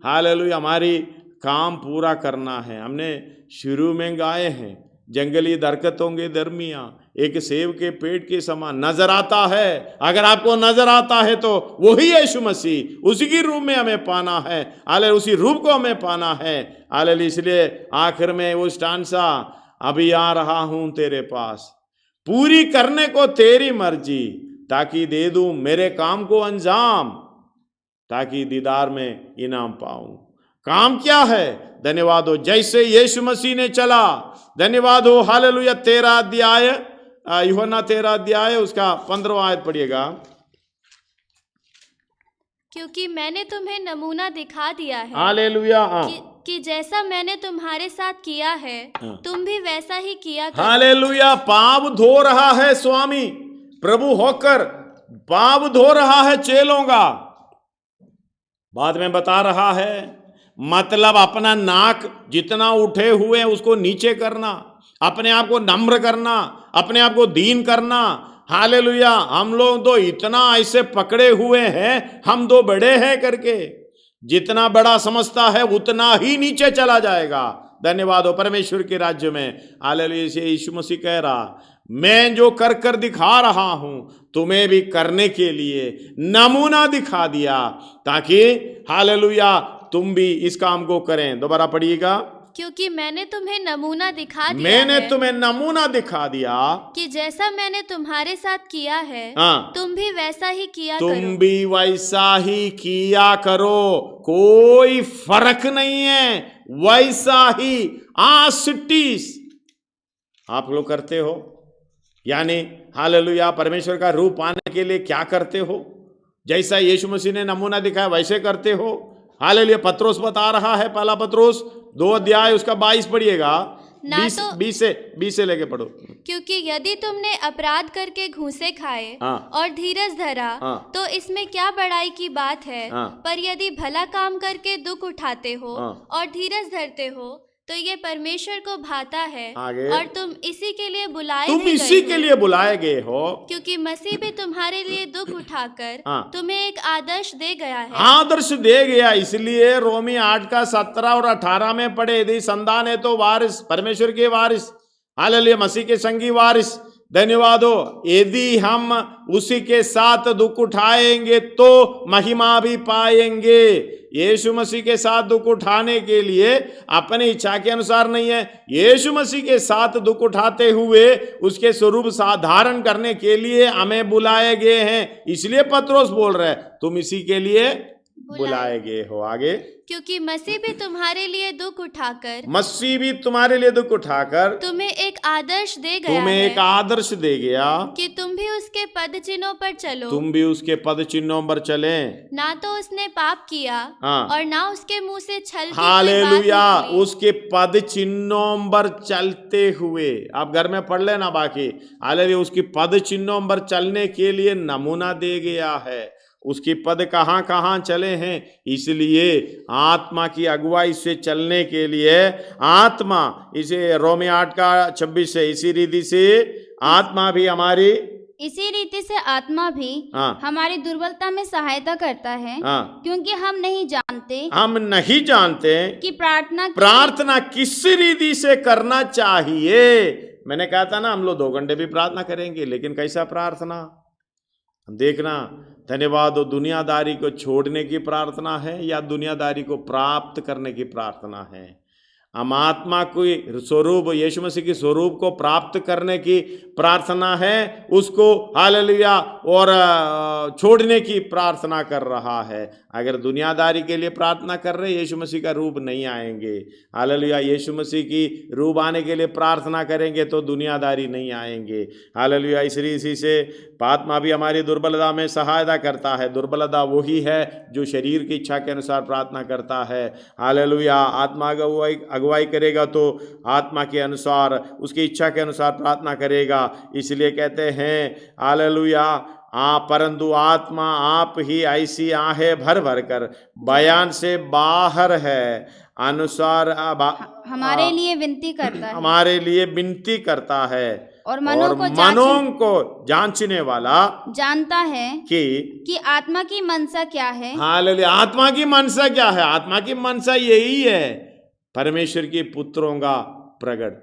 हालेलुया हमारी काम पूरा करना है। हमने शुरू में गाए हैं, जंगली दरख्तों के दरमियां एक सेब के पेड़ के समान नजर आता है। अगर आपको नजर आता है तो वही यीशु मसीह, उसी की रूप में हमें पाना है, हालेलुया उसी रूप को हमें पाना है। हालेलुया इसलिए आखिर में वो स्टांसा, अभी आ रहा हूं तेरे पास, पूरी करने को तेरी मर्जी, ताकि दे दूं मेरे काम को अंजाम, ताकि दीदार में इनाम पाऊं। काम क्या है? धन्यवाद हो, जैसे यीशु मसीह ने चला। धन्यवाद हो। हालेलुया। 13 अध्याय, यूहन्ना 13 अध्याय उसका 15वां आयत पढ़िएगा। क्योंकि मैंने तुम्हें नमूना दिखा दिया है, हालेलुया, कि जैसा मैंने तुम्हारे साथ किया है तुम भी वैसा ही किया करो। हालेलुया। पाप धो रहा है स्वामी प्रभु होकर, पाप धो रहा है चेलों का, बाद में बता रहा है, मतलब अपना नाक जितना उठे हुए उसको नीचे करना, अपने आप को नम्र करना, अपने आप को दीन करना। हालेलुया। हम लोग तो इतना ऐसे पकड़े हुए हैं, हम दो बड़े हैं करके, जितना बड़ा समझता है उतना ही नीचे चला जाएगा। धन्यवाद हो परमेश्वर के राज्य में। हालेलुया। से यीशु मसीह कह रहा, मैं जो कर कर दिखा रहा हूं तुम्हें भी करने के लिए नमूना दिखा दिया, ताकि हालेलुया तुम भी इस काम को करें। दोबारा पढ़िएगा। क्योंकि मैंने तुम्हें नमूना दिखा दिया मैंने तुम्हें नमूना दिखा दिया कि जैसा मैंने तुम्हारे साथ किया है तुम भी वैसा ही किया करो। तुम भी वैसा ही किया करो, कोई फर्क नहीं है, वैसा ही आसिटीस आप लोग करते हो। यानी हालेलुया हालेलुया परमेश्वर का रूप पाने के लिए क्या करते हो? जैसा यीशु मसीह ने नमूना दिखाया वैसे करते हो। हालेलुया। पत्रोस बता रहा है, पहला पत्रोस 2 अध्याय उसका 22 पढ़िएगा, 20 से लेके पढ़ो। क्योंकि यदि तुमने अपराध करके घूंसे खाए और धीरज धरा तो इसमें क्या बड़ाई की बात है, पर यदि भला काम करके दुख उठाते हो और धीरज धरते हो तो ये परमेश्वर को भाता है। और तुम इसी के लिए बुलाए गए हो, क्योंकि मसीह भी तुम्हारे लिए दुख उठाकर तुम्हें एक आदर्श दे गया है। आदर्श दे गया। इसलिए रोमी 8 का 17 और 18 में पढ़े, यदि संतान है तो वारिस, परमेश्वर के वारिस, हालेलुया मसीह के संगी वारिस। धन्यवाद हो। यदि हम उसी के साथ दुख उठाएंगे तो महिमा भी पाएंगे। यीशु मसीह के साथ दुख उठाने के लिए अपनी इच्छा के अनुसार नहीं है, यीशु मसीह के साथ दुख उठाते हुए उसके स्वरूप साधारण करने के लिए हमें बुलाए गए हैं। इसलिए पत्रोस बोल रहे हैं, तुम इसी के लिए बुलाए गए हो। आगे, क्योंकि मसीह भी तुम्हारे लिए दुख उठाकर तुम्हें एक आदर्श दे गया तुम्हें है एक आदर्श दे गया कि तुम भी उसके पद चिन्हों पर चलो। तुम भी उसके पद चिन्हों पर चले। ना तो उसने पाप किया हाँ। और ना उसके मुंह से छल की कोई बात हालेलुया, निकली। उसके पद चिन्हों पर चलते हुए, आप घर में पढ़ लेना बाकी। हालेलुया, उसकी पद चिन्हों पर चलने के लिए नमूना दे गया है। उसकी पद कहाँ कहाँ चले हैं, इसलिए आत्मा की अगुवाई से चलने के लिए आत्मा, इसे रोमी 8:26 से इसी रीति से आत्मा भी हमारी, इसी रीति से आत्मा भी हमारी दुर्बलता में सहायता करता है, क्योंकि हम नहीं जानते कि प्रार्थना किस रीति से करना चाहिए। मैंने कहा था ना, हम लोग 2 घंटे भी प्रार्थना करेंगे, लेकिन कैसा प्रार्थना देखना। धन्यवाद हो, दुनियादारी को छोड़ने की प्रार्थना है या दुनियादारी को प्राप्त करने की प्रार्थना है। हम आत्मा को स्वरूप, यीशु मसीह के स्वरूप को प्राप्त करने की प्रार्थना है, उसको हालेलुया और छोड़ने की प्रार्थना कर रहा है। अगर दुनियादारी के लिए प्रार्थना कर रहे, यीशु मसीह का रूप नहीं आएंगे। हालेलुया, यीशु मसीह की रूप आने के लिए प्रार्थना करेंगे तो दुनियादारी नहीं आएंगे। हालेलुया, इसी से आत्मा भी हमारी दुर्बलता में सहायता करता है। दुर्बलता वही है जो शरीर की इच्छा के अनुसार प्रार्थना करता है। हालेलुया, आत्मा अगुवाई करेगा तो आत्मा के अनुसार, उसकी इच्छा के अनुसार प्रार्थना करेगा। इसलिए कहते हैं हालेलुया, परंतु आत्मा आप ही ऐसी आहें भर भर कर बयान से बाहर है अनुसार हमारे लिए विनती करता है, हमारे लिए विनती करता है और मनों को जांचने वाला जानता है कि आत्मा की मनसा क्या है। हालेलुया, आत्मा की मनसा क्या है? आत्मा की मनसा यही है, परमेश्वर के पुत्रों का प्रकट।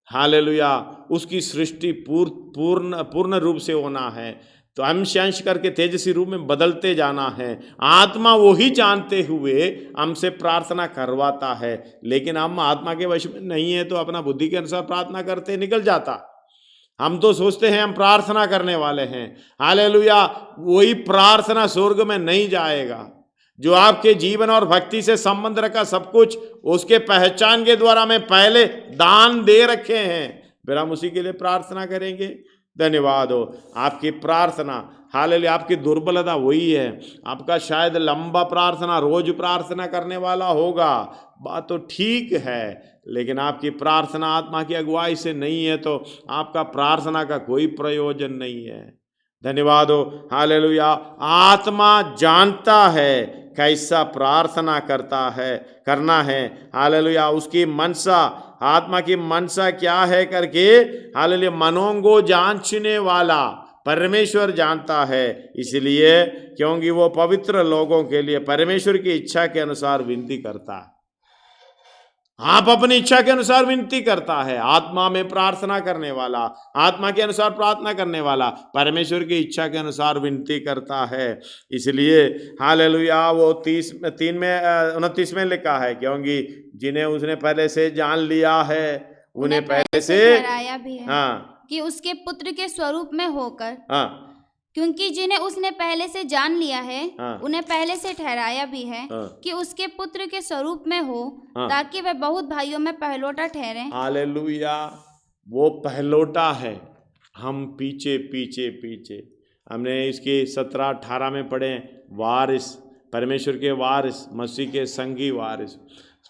हालेलुया, उसकी सृष्टि पूर्ण रूप से होना है, तो अंश अंश करके तेजस्वी रूप में बदलते जाना है। आत्मा वही जानते हुए हमसे प्रार्थना करवाता है, लेकिन हम आत्मा के वश में नहीं है तो अपना बुद्धि के अनुसार प्रार्थना करते निकल जाता। हम तो सोचते हैं हम प्रार्थना करने वाले हैं। हालेलुया, वही प्रार्थना स्वर्ग में नहीं जाएगा। जो आपके जीवन और भक्ति से संबंध रखा सब कुछ उसके पहचान के द्वारा में पहले दान दे रखे हैं, फिर हम उसी के लिए प्रार्थना करेंगे। धन्यवाद हो, आपकी प्रार्थना, हालेलुया, आपकी दुर्बलता वही है। आपका शायद लंबा प्रार्थना, रोज प्रार्थना करने वाला होगा, बात तो ठीक है, लेकिन आपकी प्रार्थना आत्मा की अगुवाई से नहीं है तो आपका प्रार्थना का कोई प्रयोजन नहीं है। धन्यवाद हो, हालेलुया, आत्मा जानता है कैसा प्रार्थना करना है। हालेलुया, उसकी मनसा, आत्मा की मनसा क्या है करके, हालेलुया, मनों को जांचने वाला परमेश्वर जानता है। इसलिए क्योंकि वो पवित्र लोगों के लिए परमेश्वर की इच्छा के अनुसार विनती करता है। आप अपनी इच्छा के अनुसार विनती करता है। आत्मा में प्रार्थना करने वाला, आत्मा के अनुसार प्रार्थना करने वाला परमेश्वर की इच्छा के अनुसार विनती करता है। इसलिए हालेलुया, वो 29 में लिखा है, क्योंकि जिन्हें उसने पहले से जान लिया है उन्हें पहले से ठहराया भी है, कि उसके पुत्र के स्वरूप में होकर, क्योंकि जिन्हें उसने पहले से जान लिया है उन्हें पहले से ठहराया भी है कि उसके पुत्र के स्वरूप में हो, ताकि वह बहुत भाइयों में पहलोटा ठहरे। हालेलुया, वो पहलोटा है, हम पीछे पीछे पीछे। हमने इसके 17-18 में पढ़े, वारिस, परमेश्वर के वारिस, मसीह के संगी वारिस।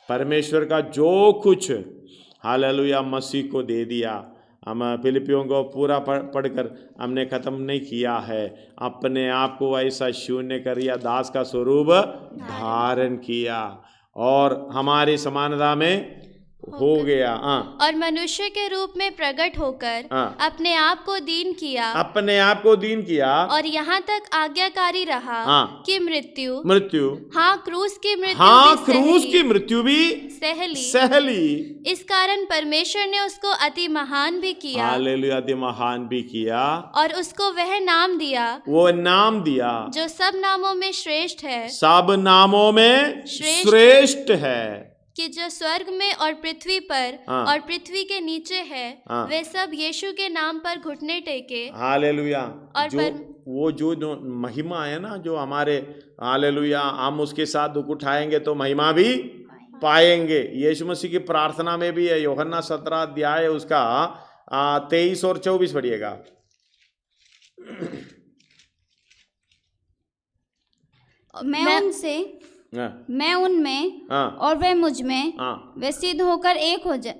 परमेश्वर का जो कुछ हालेलुया मसीह को दे दिया। हम फिलिपियों को पूरा पढ़कर हमने ख़त्म नहीं किया है। अपने आप को ऐसा शून्य कर या दास का स्वरूप धारण किया और हमारी समानता में हो गया। और मनुष्य के रूप में प्रकट होकर अपने आप को दीन किया और यहाँ तक आज्ञाकारी रहा कि मृत्यु, क्रूस की मृत्यु भी सहली। इस कारण परमेश्वर ने उसको अति महान भी किया। हालेलुया, अति महान भी किया और उसको वह नाम दिया जो सब नामों में श्रेष्ठ है, सब नामों में श्रेष्ठ है, कि जो स्वर्ग में और पृथ्वी पर और पृथ्वी के नीचे है वे सब यीशु के नाम पर घुटने टेके। हालेलुया, और जो महिमा है ना, जो हमारे, हालेलुया, हम उसके साथ दुख उठाएंगे तो महिमा भी पाएंगे। यीशु मसीह की प्रार्थना में भी है, यूहन्ना 17 अध्याय उसका 23 और 24 पढ़िएगा। मैं उनमें और वे मुझ में वे सिद्ध होकर एक हो जाए।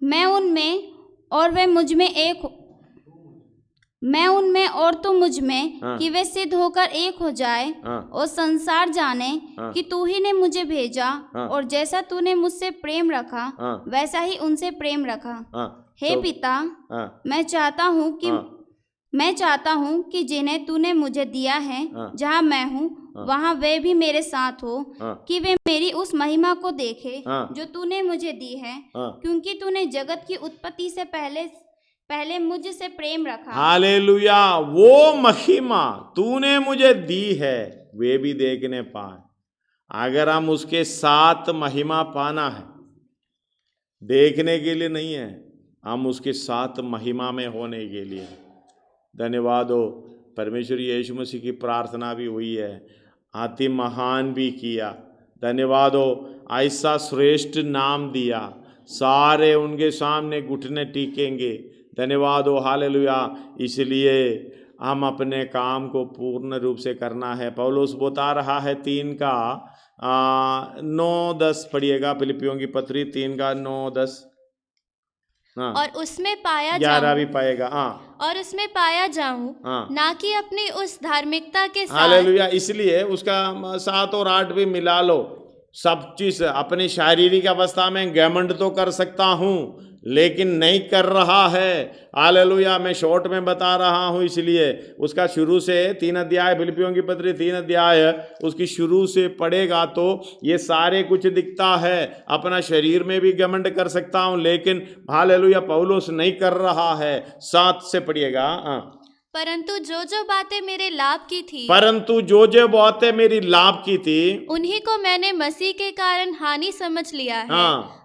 मैं उनमें और वे मुझ में एक हो, मैं उनमें और तू मुझ में कि वे सिद्ध होकर एक हो जाए और संसार जाने कि तू ही ने मुझे भेजा और जैसा तूने मुझसे प्रेम रखा वैसा ही उनसे प्रेम रखा। हे पिता, मैं चाहता हूँ कि जिन्हें तूने मुझे दिया है जहाँ मैं हूँ वहाँ वे भी मेरे साथ हो, कि वे मेरी उस महिमा को देखे जो तूने मुझे दी है, क्योंकि तूने जगत की उत्पत्ति से पहले मुझसे प्रेम रखा। हालेलुया। वो महिमा तूने मुझे दी है वे भी देखने पाए। अगर हम उसके साथ महिमा पाना है, देखने के लिए नहीं है, हम उसके साथ महिमा में होने के लिए। धन्यवाद हो परमेश्वर। यीशु मसीह की प्रार्थना भी हुई है, अति महान भी किया। धन्यवाद हो, ऐसा श्रेष्ठ नाम दिया, सारे उनके सामने घुटने टेकेंगे। धन्यवाद हो, हालेलुया। इसलिए हम अपने काम को पूर्ण रूप से करना है। पौलुस बता रहा है 3 का 9-10 पढ़िएगा, फिलिपियों की पत्री 3 का 9-10। और उसमें पाया 11 भी पाएगा। और उसमें पाया जाऊं, ना कि अपनी उस धार्मिकता के साथ। हालेलुया। इसलिए उसका 7 और 8 भी मिला लो। सब चीज अपनी शारीरिक अवस्था में घमंड तो कर सकता हूं, लेकिन नहीं कर रहा है। हालेलुया। मैं शॉर्ट में बता रहा हूं, इसलिए उसका शुरू से 3 अध्याय, फिलिपियों की पत्री 3 अध्याय उसकी शुरू से पढ़ेगा तो ये सारे कुछ दिखता है। अपना शरीर में भी घमंड कर सकता हूं, लेकिन हालेलुया पौलुस नहीं कर रहा है। 7 से पढ़िएगा। परंतु जो बातें मेरे लाभ की थी, बातें मेरी लाभ की थी, उन्हीं को मैंने मसीह के कारण हानि समझ लिया है।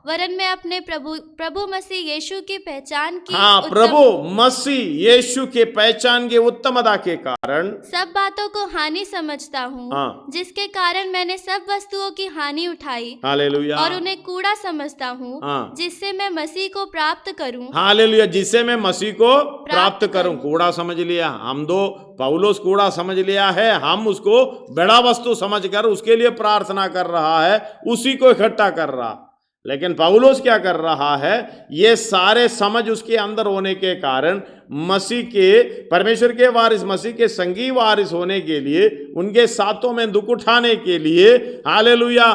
वरन मैं अपने प्रभु मसीह यीशु की पहचान की प्रभु मसीह यीशु के पहचान के उत्तमता के कारण सब बातों को हानि समझता हूँ, जिसके कारण मैंने सब वस्तुओं की हानि उठाई। हालेलुया। और उन्हें कूड़ा समझता हूँ, जिससे मैं मसीह को प्राप्त करूँ। हालेलुया। जिससे मैं मसीह को प्राप्त करूँ। कूड़ा समझ लिया हम दो, पौलुस कूड़ा समझ लिया है, हम उसको बड़ा वस्तु समझकर उसके लिए प्रार्थना कर रहा है, उसी को इकट्ठा कर रहा। लेकिन पौलुस क्या कर रहा है, ये सारे समझ उसके अंदर होने के कारण मसीह के, परमेश्वर के वारिस, मसीह के संगी वारिस होने के लिए, उनके साथों में दुख उठाने के लिए, हालेलुया,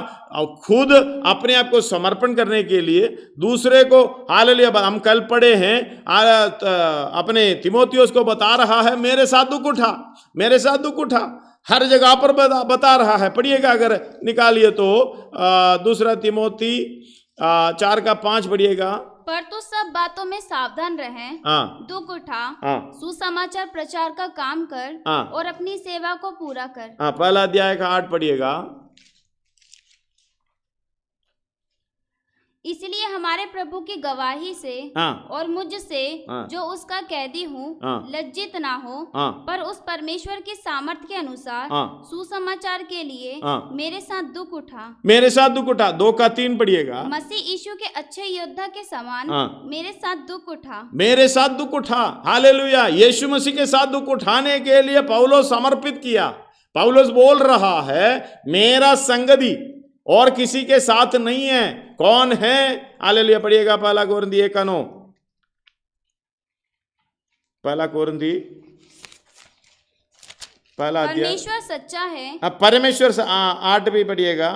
खुद अपने आप को समर्पण करने के लिए, दूसरे को, हालेलुया। हम कल पढ़े हैं, अपने तीमुथियुस को बता रहा है, मेरे साथ दुख उठा, मेरे साथ दुख उठा। हर जगह पर बता रहा है। पढ़िएगा अगर निकालिए तो 2 तीमुथी 4 का 5 पढ़िएगा। पर तो सब बातों में सावधान रहें, दुख उठा, सुसमाचार प्रचार का काम कर और अपनी सेवा को पूरा कर। 1 अध्याय का 8 पढ़िएगा। इसलिए हमारे प्रभु की गवाही से और मुझसे जो उसका कैदी हूँ लज्जित ना हो, पर उस परमेश्वर की सामर्थ के अनुसार सुसमाचार के लिए मेरे साथ दुख उठा। मेरे साथ दुख उठा। 2 का 3 पढ़िएगा। मसीह यीशु के अच्छे योद्धा के समान मेरे साथ दुख उठा। मेरे साथ दुख उठा। हालेलुया। यीशु मसीह के साथ दुख उठाने के लिए पौलुस समर्पित किया। पौलुस बोल रहा है, मेरा संगति और किसी के साथ नहीं है। कौन है? हालेलुया। पढ़िएगा 1 कोरिन्थी 1 का 9। 1 कोरिन्थी 1 अध्याय। परमेश्वर सच्चा है। परमेश्वर 8 भी पढ़िएगा।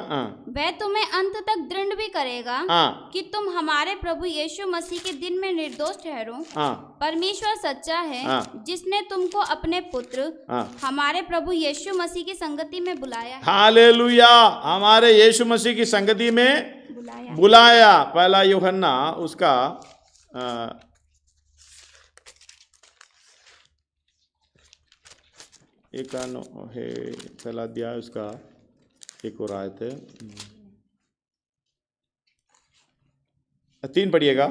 वह तुम्हें अंत तक दृढ़ भी करेगा कि तुम हमारे प्रभु यीशु मसीह के दिन में निर्दोष ठहरो। परमेश्वर सच्चा है, जिसने तुमको अपने पुत्र हमारे प्रभु यीशु मसीह की संगति में बुलाया। हालेलुया। हमारे यीशु मसीह की संगति में बुलाया। 1 यूहन्ना उसका 1 का 9 है। 1 अध्याय उसका 1 और आयत है 3 पढ़िएगा।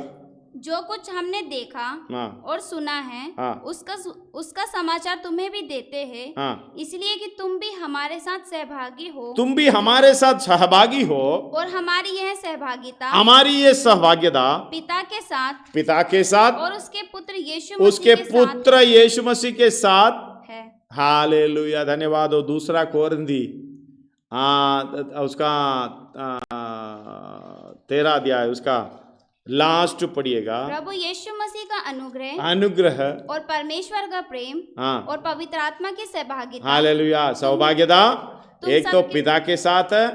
जो कुछ हमने देखा और सुना है उसका समाचार तुम्हें भी देते हैं, इसलिए कि तुम भी हमारे साथ सहभागी हो। तुम भी हमारे साथ सहभागी हो। और हमारी यह सहभागिता, हमारी ये सहभागिता पिता के साथ और उसके पुत्र यीशु मसीह के साथ है। हालेलुया, धन्यवाद हो। दूसरा कोरिन्थी उसका 13 अध्याय उसका लास्ट पढ़िएगा। प्रभु यीशु मसीह का अनुग्रह और परमेश्वर का प्रेम और पवित्र आत्मा की सहभागिता, हालेलुया, सहभागिता एक तो पिता के साथ है,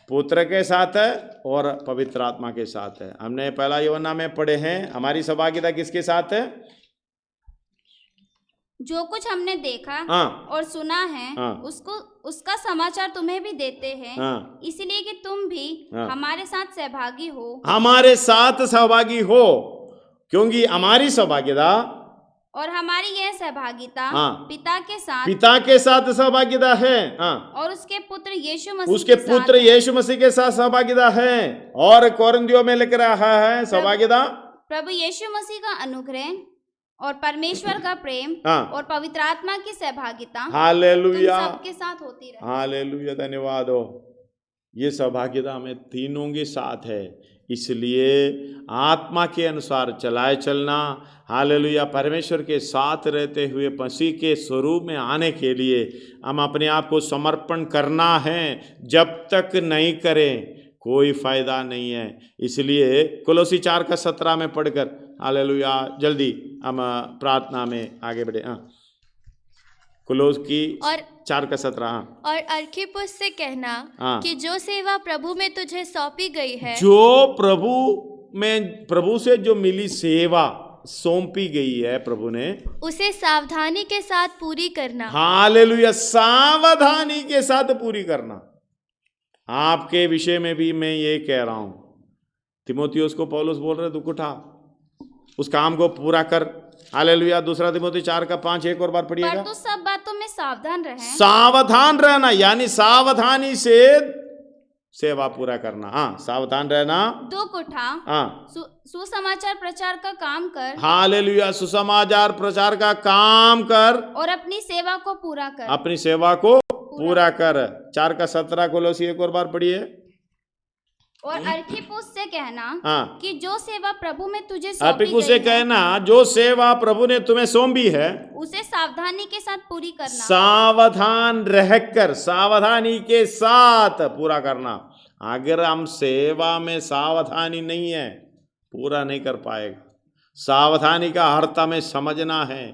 पुत्र के साथ है और पवित्र आत्मा के साथ है। हमने पहला यूहन्ना में पढ़े हैं, हमारी सहभागिता किसके साथ है? जो कुछ हमने देखा और सुना है उसका समाचार तुम्हें भी देते हैं, इसलिए कि तुम भी हमारे साथ सहभागी हो। हमारे साथ सहभागी हो, क्योंकि हमारी सहभागिता और हमारी यह सहभागिता पिता के साथ सहभागिता है और उसके पुत्र यीशु मसीह के साथ सहभागिता है। और कोरिन्थियों में लिख रहा है सहभागिता प्रभु यीशु मसीह का अनुग्रह और परमेश्वर का प्रेम और पवित्र आत्मा की सहभागिता, हालेलुया, सबके साथ होती रहे। हालेलुया, धन्यवाद हो। ये सहभागिता में तीनों के साथ है, इसलिए आत्मा के अनुसार चलाए चलना, हालेलुया, परमेश्वर के साथ रहते हुए मसीह के स्वरूप में आने के लिए हम अपने आप को समर्पण करना है। जब तक नहीं करें कोई फायदा नहीं है। इसलिए कोलोसी 4:17 में पढ़कर, हालेलुया, जल्दी हम प्रार्थना में आगे बढ़े। कोलोसी 4:17। और अर्खिप्पुस से कहना कि जो सेवा प्रभु में तुझे सौंपी गई है, जो प्रभु से जो मिली सेवा सौंपी गई है प्रभु ने, उसे सावधानी के साथ पूरी करना। हालेलुया, सावधानी के साथ पूरी करना। आपके विषय में भी मैं ये कह रहा हूं, तिमोथियुस को पौलुस बोल रहे, दुख उठा, उस काम को पूरा कर। हालेलुया, 2 तिमोथी 4:5 एक और बार पढ़िएगा। परंतु सब बातों में सावधान रहना, यानी सावधानी से सेवा पूरा करना। सावधान रहना, दुख उठा, सुसमाचार प्रचार का काम कर। हालेलुया, सुसमाचार प्रचार का काम कर और अपनी सेवा को पूरा कर। अपनी सेवा को पूरा कर। 4:17 कोलोसी एक और बार पढ़िए। और अर्खिप्पुस से कहना कि जो सेवा प्रभु में तुझे अर्खिप्पुस से कहना जो सेवा प्रभु ने तुम्हें सौंपी है उसे सावधानी के साथ पूरी करना। सावधान रहकर सावधानी के साथ पूरा करना। अगर हम सेवा में सावधानी नहीं है पूरा नहीं कर पाएगा। सावधानी का अर्थ हमें समझना है।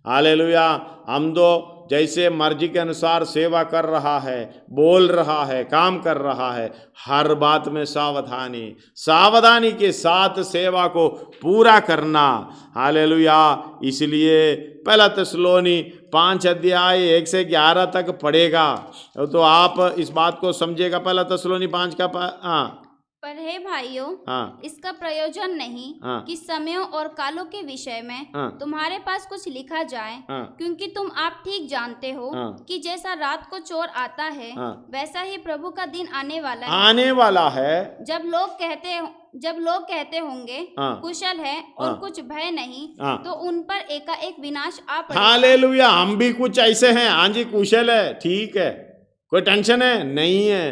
हालेलुया, हम तो जैसे मर्जी के अनुसार सेवा कर रहा है, बोल रहा है, काम कर रहा है, हर बात में सावधानी के साथ सेवा को पूरा करना। हालेलुया, इसलिए पहला थिस्सलुनी 5:1-11 तक पढ़ेगा तो आप इस बात को समझेगा। पहला थिस्सलुनी 5 पर हे भाइयों, इसका प्रयोजन नहीं कि समयों और कालों के विषय में तुम्हारे पास कुछ लिखा जाए, क्योंकि तुम आप ठीक जानते हो कि जैसा रात को चोर आता है वैसा ही प्रभु का दिन आने वाला है। जब लोग कहते होंगे कुशल है और कुछ भय नहीं, तो उन पर एकाएक विनाश आ पड़ेगा। हालेलुया, हम भी कुछ ऐसे हैं। हाँ जी, कुशल है, ठीक है, कोई टेंशन है नहीं है,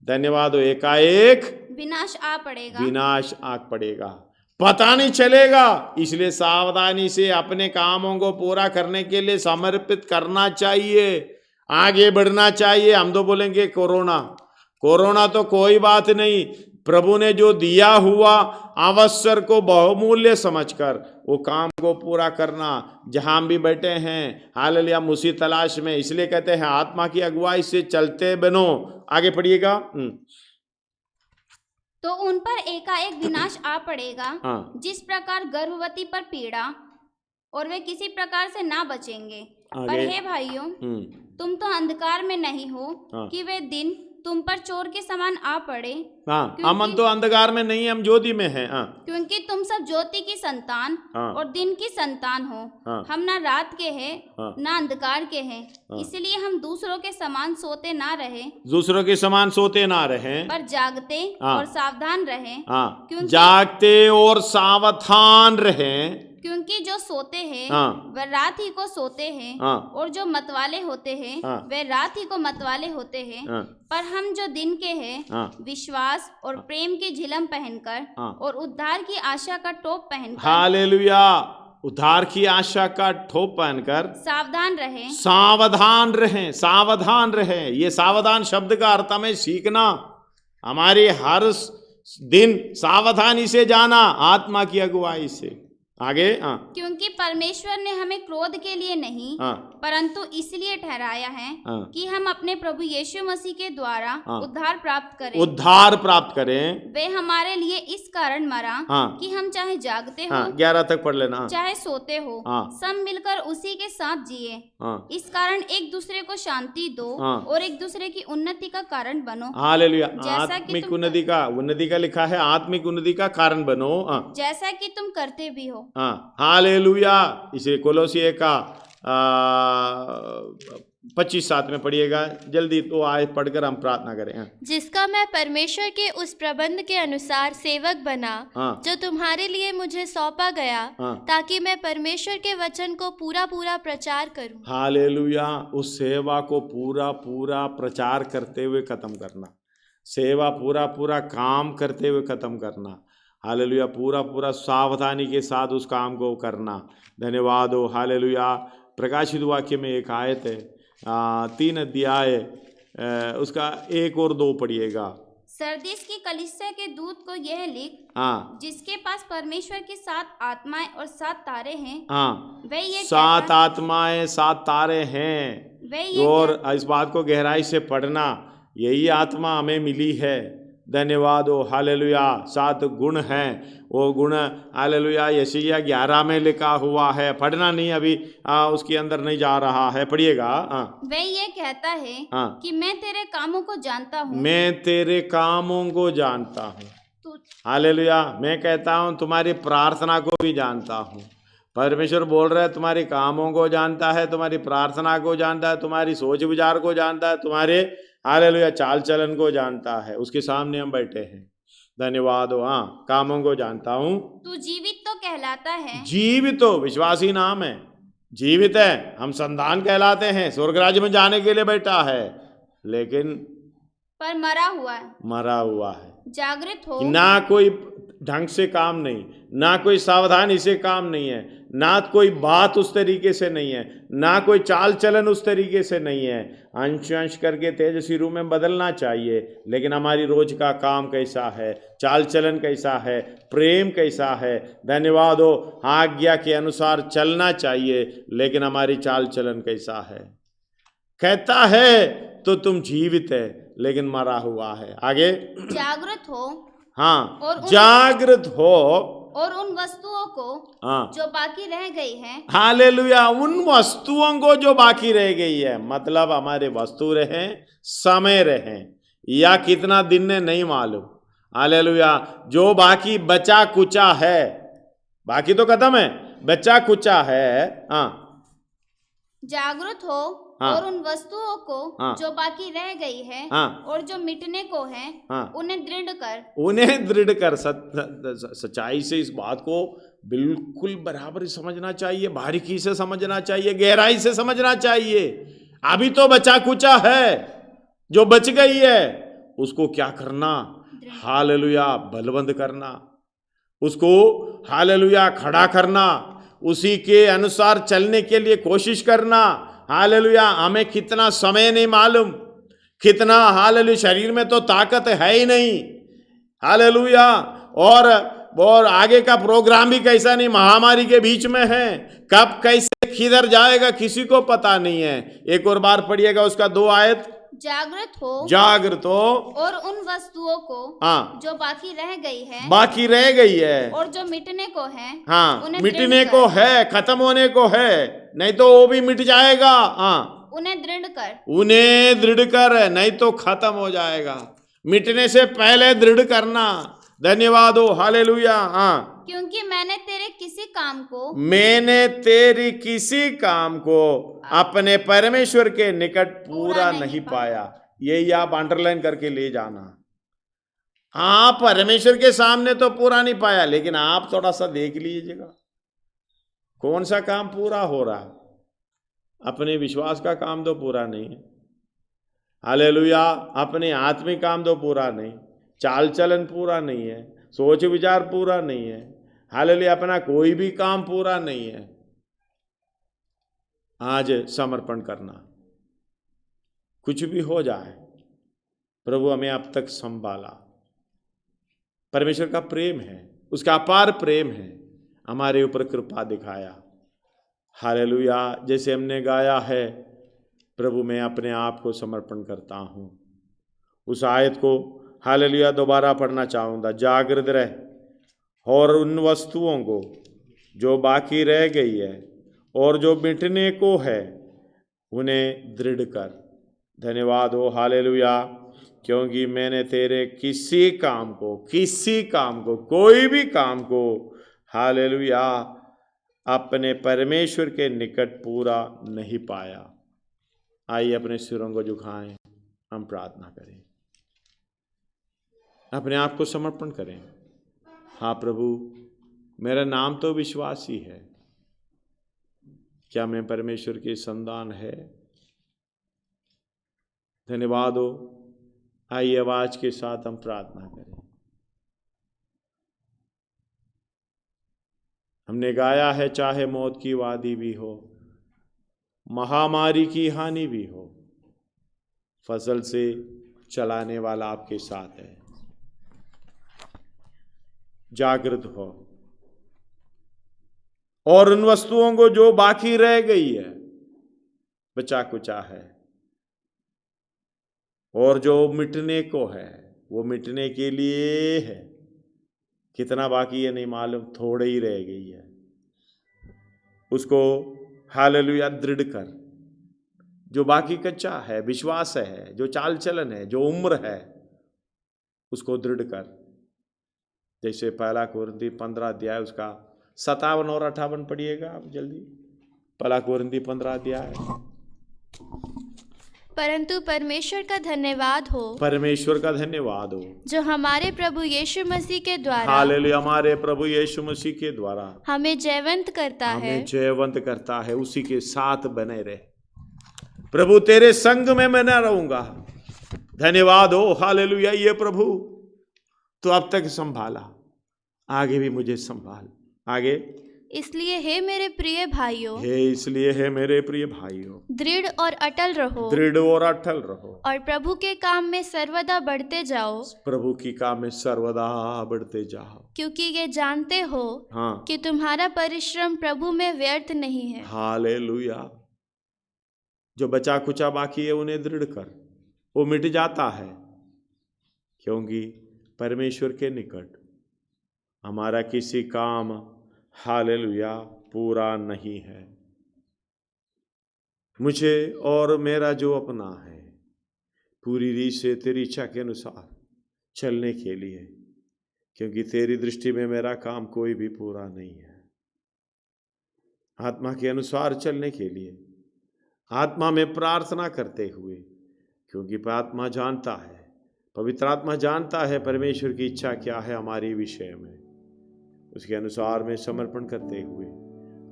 धन्यवाद हो। एकाएक विनाश आ पड़ेगा, पता नहीं चलेगा। इसलिए सावधानी से अपने कामों को पूरा करने के लिए समर्पित करना चाहिए, आगे बढ़ना चाहिए। हम तो बोलेंगे कोरोना तो कोई बात नहीं, प्रभु ने जो दिया हुआ अवसर को बहुमूल्य समझकर वो काम को पूरा करना। जहां भी बैठे हैं, हालेलुया, मुसीबत तलाश में, इसलिए कहते हैं आत्मा की अगुवाई से चलते बनो। आगे पढ़िएगा। तो उन पर एकाएक विनाश आ पड़ेगा, जिस प्रकार गर्भवती पर पीड़ा, और वे किसी प्रकार से ना बचेंगे। पर हे भाइयों, तुम तो अंधकार में नहीं हो कि वे दिन तुम पर चोर के समान आ पड़े। हम तो अंधकार में नहीं, हम ज्योति में हैं। क्योंकि तुम सब ज्योति की संतान हाँ। और दिन की संतान हो। हाँ। हम ना रात के हैं हाँ। ना अंधकार के हैं। हाँ। इसलिए हम दूसरों के समान सोते ना रहे, दूसरों के समान सोते ना रहें, पर जागते हाँ। और सावधान रहें। हाँ, क्योंकि- जागते और सावधान रहें, क्योंकि जो सोते हैं हाँ। वह रात ही को सोते हैं, हाँ। और जो मतवाले होते हैं हाँ। वे रात ही को मतवाले होते हैं। हाँ। पर हम जो दिन के हैं हाँ। विश्वास और प्रेम की झिलम पहनकर हाँ। और उद्धार की आशा का टोप पहनकर हालेलुया, उद्धार की आशा का ठोप पहनकर सावधान रहें। सावधान रहें, सावधान रहें। ये सावधान शब्द का अर्थ हमें सीखना, हमारी हर दिन सावधानी से जाना, आत्मा की अगुवाई से। आगे, हाँ। क्योंकि परमेश्वर ने हमें क्रोध के लिए नहीं, हाँ। परंतु इसलिए ठहराया है, हाँ। कि हम अपने प्रभु यीशु मसीह के द्वारा हाँ। उद्धार प्राप्त करें। उद्धार प्राप्त करें। वे हमारे लिए इस कारण मरा, हाँ। कि हम चाहे जागते हो, हाँ, 11 तक पढ़ लेना। चाहे सोते हो, हाँ। सब मिलकर उसी के साथ जिए। हाँ। इस कारण एक दूसरे को शांति दो, हाँ। और एक दूसरे की उन्नति का कारण बनो। हालेलुया, जैसा कि आत्मिक तुम- उन्नति का लिखा है, आत्मिक उन्नति का कारण बनो। हाँ। जैसा कि तुम करते भी हो। हाँ, हालेलुया। इसे कोलोसिये का 25:7 में पढ़िएगा, जल्दी तो आयत पढ़कर हम प्रार्थना करें। हाँ। जिसका मैं परमेश्वर के उस प्रबंध के अनुसार सेवक बना, हाँ। जो तुम्हारे लिए मुझे सौंपा गया, हाँ। ताकि मैं परमेश्वर के वचन को पूरा पूरा प्रचार करूं। हालेलुया, उस सेवा को पूरा पूरा प्रचार करते हुए खत्म करना, सेवा पूरा पूरा काम करते हुए खत्म करना। हालेलुया, पूरा पूरा सावधानी के साथ उस काम को करना। धन्यवाद हो। हालेलुया। प्रकाशित वाक्य में एक आयत है, 3 अध्याय, उसका 1 और 2 पढ़िएगा। सरदीस की कलीसिया के दूत को यह लिख, हाँ। जिसके पास परमेश्वर की 7 आत्माएं और 7 तारे हैं, हाँ, वह ये 7 आत्माएं 7 तारे हैं। वह ये और इस बात को गहराई से पढ़ना, यही आत्मा हमें मिली है। धन्यवाद हो। हालेलुया। 7 गुण हैं, वो गुण हालेलुया यशायाह 11 में लिखा हुआ है। पढ़ना नहीं अभी, उसके अंदर नहीं जा रहा है, पढ़िएगा। हाँ। वह ये कहता है, हाँ। कि मैं तेरे कामों को जानता हूँ। मैं तेरे कामों को जानता हूँ। तू हालेलुया। मैं कहता हूँ तुम्हारी प्रार्थना को भी जानता हूँ। परमेश्वर बोल रहा है तुम्हारी कामों को जानता है, तुम्हारी प्रार्थना को जानता है, तुम्हारी सोच विचार को जानता है, तुम्हारे हालेलुया चाल चलन को जानता है। उसके सामने हम बैठे हैं। धन्यवाद हो। हाँ, कामों को जानता हूँ। तू जीवित तो कहलाता है। जीवित तो विश्वासी नाम है, जीवित है। हम संतान कहलाते हैं, स्वर्ग राज्य में जाने के लिए बैठा है, लेकिन पर मरा हुआ है। मरा हुआ है। जागृत हो। ना कोई ढंग से काम नहीं, ना कोई सावधानी से काम नहीं है, ना कोई बात उस तरीके से नहीं है, ना कोई चाल चलन उस तरीके से नहीं है। अंश अंश करके तेजस्वी रूप में बदलना चाहिए, लेकिन हमारी रोज का काम कैसा है, चाल चलन कैसा है, प्रेम कैसा है। धन्यवाद हो। आज्ञा के अनुसार चलना चाहिए, लेकिन हमारी चाल चलन कैसा है। कहता है तो तुम जीवित है, लेकिन मरा हुआ है। आगे, जागृत हो। हाँ, और जागृत हो, और उन वस्तुओं को हाँ, जो बाकी रह गई है। हालेलुया, उन वस्तुओं को जो बाकी रह गई है। मतलब हमारे वस्तु रहे, समय रहे, या कितना दिन ने नहीं मालूम। हालेलुया, जो बाकी बचा कुचा है, बाकी तो खत्म है, बचा कुचा है। हाँ। जागृत हो। हाँ। और उन वस्तुओं को हाँ। जो बाकी रह गई है, हाँ। और जो मिटने को है, हाँ। उन्हें दृढ़ कर। उन्हें दृढ़ कर। सच्चाई से इस बात को बिल्कुल बराबर समझना चाहिए, बारीकी से समझना चाहिए, गहराई से समझना चाहिए। अभी तो बचा कुचा है, जो बच गई है उसको क्या करना? हालेलुया, बलवंत करना, उसको हालेलुया खड़ा करना, उसी के अनुसार चलने के लिए कोशिश करना। हालेलुया, हमें कितना समय नहीं मालूम, कितना हालेलुया, शरीर में तो ताकत है ही नहीं। हालेलुया, और आगे का प्रोग्राम भी कैसा नहीं, महामारी के बीच में है, कब कैसे किधर जाएगा किसी को पता नहीं है। एक और बार पढ़िएगा उसका 2 आयत। जागृत हो। जागृत हो। और उन वस्तुओं को, हाँ, जो बाकी रह गई है, बाकी रह गई है, और जो मिटने को है, हाँ, उन्हें मिटने दृढ़ को कर। है, खत्म होने को है, नहीं तो वो भी मिट जाएगा। हाँ, उन्हें दृढ़ कर। उन्हें दृढ़ कर, नहीं तो खत्म हो जाएगा। मिटने से पहले दृढ़ करना, धन्यवाद हो, हालेलुया। हाँ, क्योंकि मैंने तेरे किसी काम को अपने परमेश्वर के निकट पूरा नहीं पाया। यही आप अंडरलाइन करके ले जाना। हाँ, परमेश्वर के सामने तो पूरा नहीं पाया, लेकिन आप थोड़ा सा देख लीजिएगा कौन सा काम पूरा हो रहा है। अपने विश्वास का काम तो पूरा नहीं है, हालेलुया। अपने आत्मिक काम तो पूरा नहीं, चाल चलन पूरा नहीं है, सोच विचार पूरा नहीं है, हालेलुया। अपना कोई भी काम पूरा नहीं है। आज समर्पण करना, कुछ भी हो जाए, प्रभु हमें अब तक संभाला। परमेश्वर का प्रेम है, उसका अपार प्रेम है, हमारे ऊपर कृपा दिखाया, हालेलुया। जैसे हमने गाया है, प्रभु मैं अपने आप को समर्पण करता हूँ। उस आयत को हालेलुया दोबारा पढ़ना चाहूँगा। जागृत रह और उन वस्तुओं को जो बाकी रह गई है और जो मिटने को है उन्हें दृढ़ कर। धन्यवाद हो, हालेलुया। क्योंकि मैंने तेरे किसी काम को, कोई भी काम को, हालेलुया, अपने परमेश्वर के निकट पूरा नहीं पाया। आइए अपने सिरों को झुकाएं, हम प्रार्थना करें, अपने आप को समर्पण करें। हाँ प्रभु, मेरा नाम तो विश्वासी है, क्या मैं परमेश्वर की संतान है? धन्यवाद हो। आइए आवाज के साथ हम प्रार्थना करें। हमने गाया है, चाहे मौत की वादी भी हो, महामारी की हानि भी हो, फसल से चलाने वाला आपके साथ है। जागृत हो और उन वस्तुओं को जो बाकी रह गई है, बचा कुचा है, और जो मिटने को है वो मिटने के लिए है। कितना बाकी है नहीं मालूम, थोड़े ही रह गई है। उसको हालेलुया दृढ़ कर। जो बाकी कच्चा है, विश्वास है, जो चाल चलन है, जो उम्र है, उसको दृढ़ कर। जैसे 1 कोरिन्थी 15 अध्याय उसका 57 और 58 पढ़िएगा आप जल्दी। 1 कोरिन्थी 15 अध्याय। परंतु परमेश्वर का धन्यवाद हो, परमेश्वर का धन्यवाद हो, जो हमारे प्रभु यीशु मसीह के द्वारा, हालेलुया, हमारे प्रभु यीशु मसीह के द्वारा हमें जयवंत करता है, हमें जयवंत करता है। उसी के साथ बने रहे प्रभु, तेरे संग में बना रहूंगा। धन्यवाद हो, हालेलुया। ये प्रभु तो अब तक संभाला, आगे भी मुझे संभाल। आगे इसलिए हे मेरे प्रिय भाइयों, दृढ़ और अटल रहो, और प्रभु के काम में सर्वदा बढ़ते जाओ, क्योंकि ये जानते हो कि तुम्हारा परिश्रम प्रभु में व्यर्थ नहीं है। हालेलुया। जो बचा कुचा बाकी है उन्हें दृढ़ कर, वो मिट जाता है, क्योंकि परमेश्वर के निकट हमारा किसी काम, हालेलुया, पूरा नहीं है। मुझे और मेरा जो अपना है, पूरी रीत से तेरी इच्छा के अनुसार चलने के लिए, क्योंकि तेरी दृष्टि में मेरा काम कोई भी पूरा नहीं है। आत्मा के अनुसार चलने के लिए, आत्मा में प्रार्थना करते हुए, क्योंकि आत्मा जानता है, पवित्र आत्मा जानता है परमेश्वर की इच्छा क्या है हमारे विषय में। उसके अनुसार मैं समर्पण करते हुए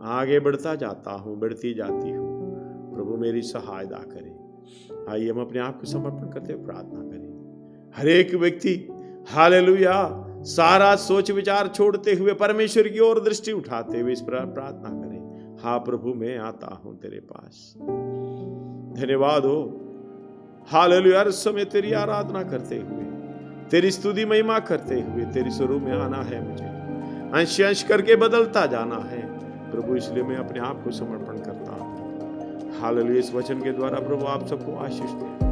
आगे बढ़ता जाता हूँ, बढ़ती जाती हूँ। प्रभु मेरी सहायता करे। आइए हम अपने आप को समर्पण करते हुए प्रार्थना करें। हर एक व्यक्ति, हालेलुया, सारा सोच विचार छोड़ते हुए परमेश्वर की ओर दृष्टि उठाते हुए इस पर प्रार्थना करें। हाँ प्रभु, मैं आता हूँ तेरे पास। धन्यवाद हो, हालेलुया। हर समय तेरी आराधना करते हुए, तेरी स्तुति महिमा करते हुए तेरे स्वरूप में आना है। मुझे अंश अंश करके बदलता जाना है प्रभु, इसलिए मैं अपने आप को समर्पण करता हूँ। हालेलुया। इस वचन के द्वारा प्रभु आप सबको आशीष दे।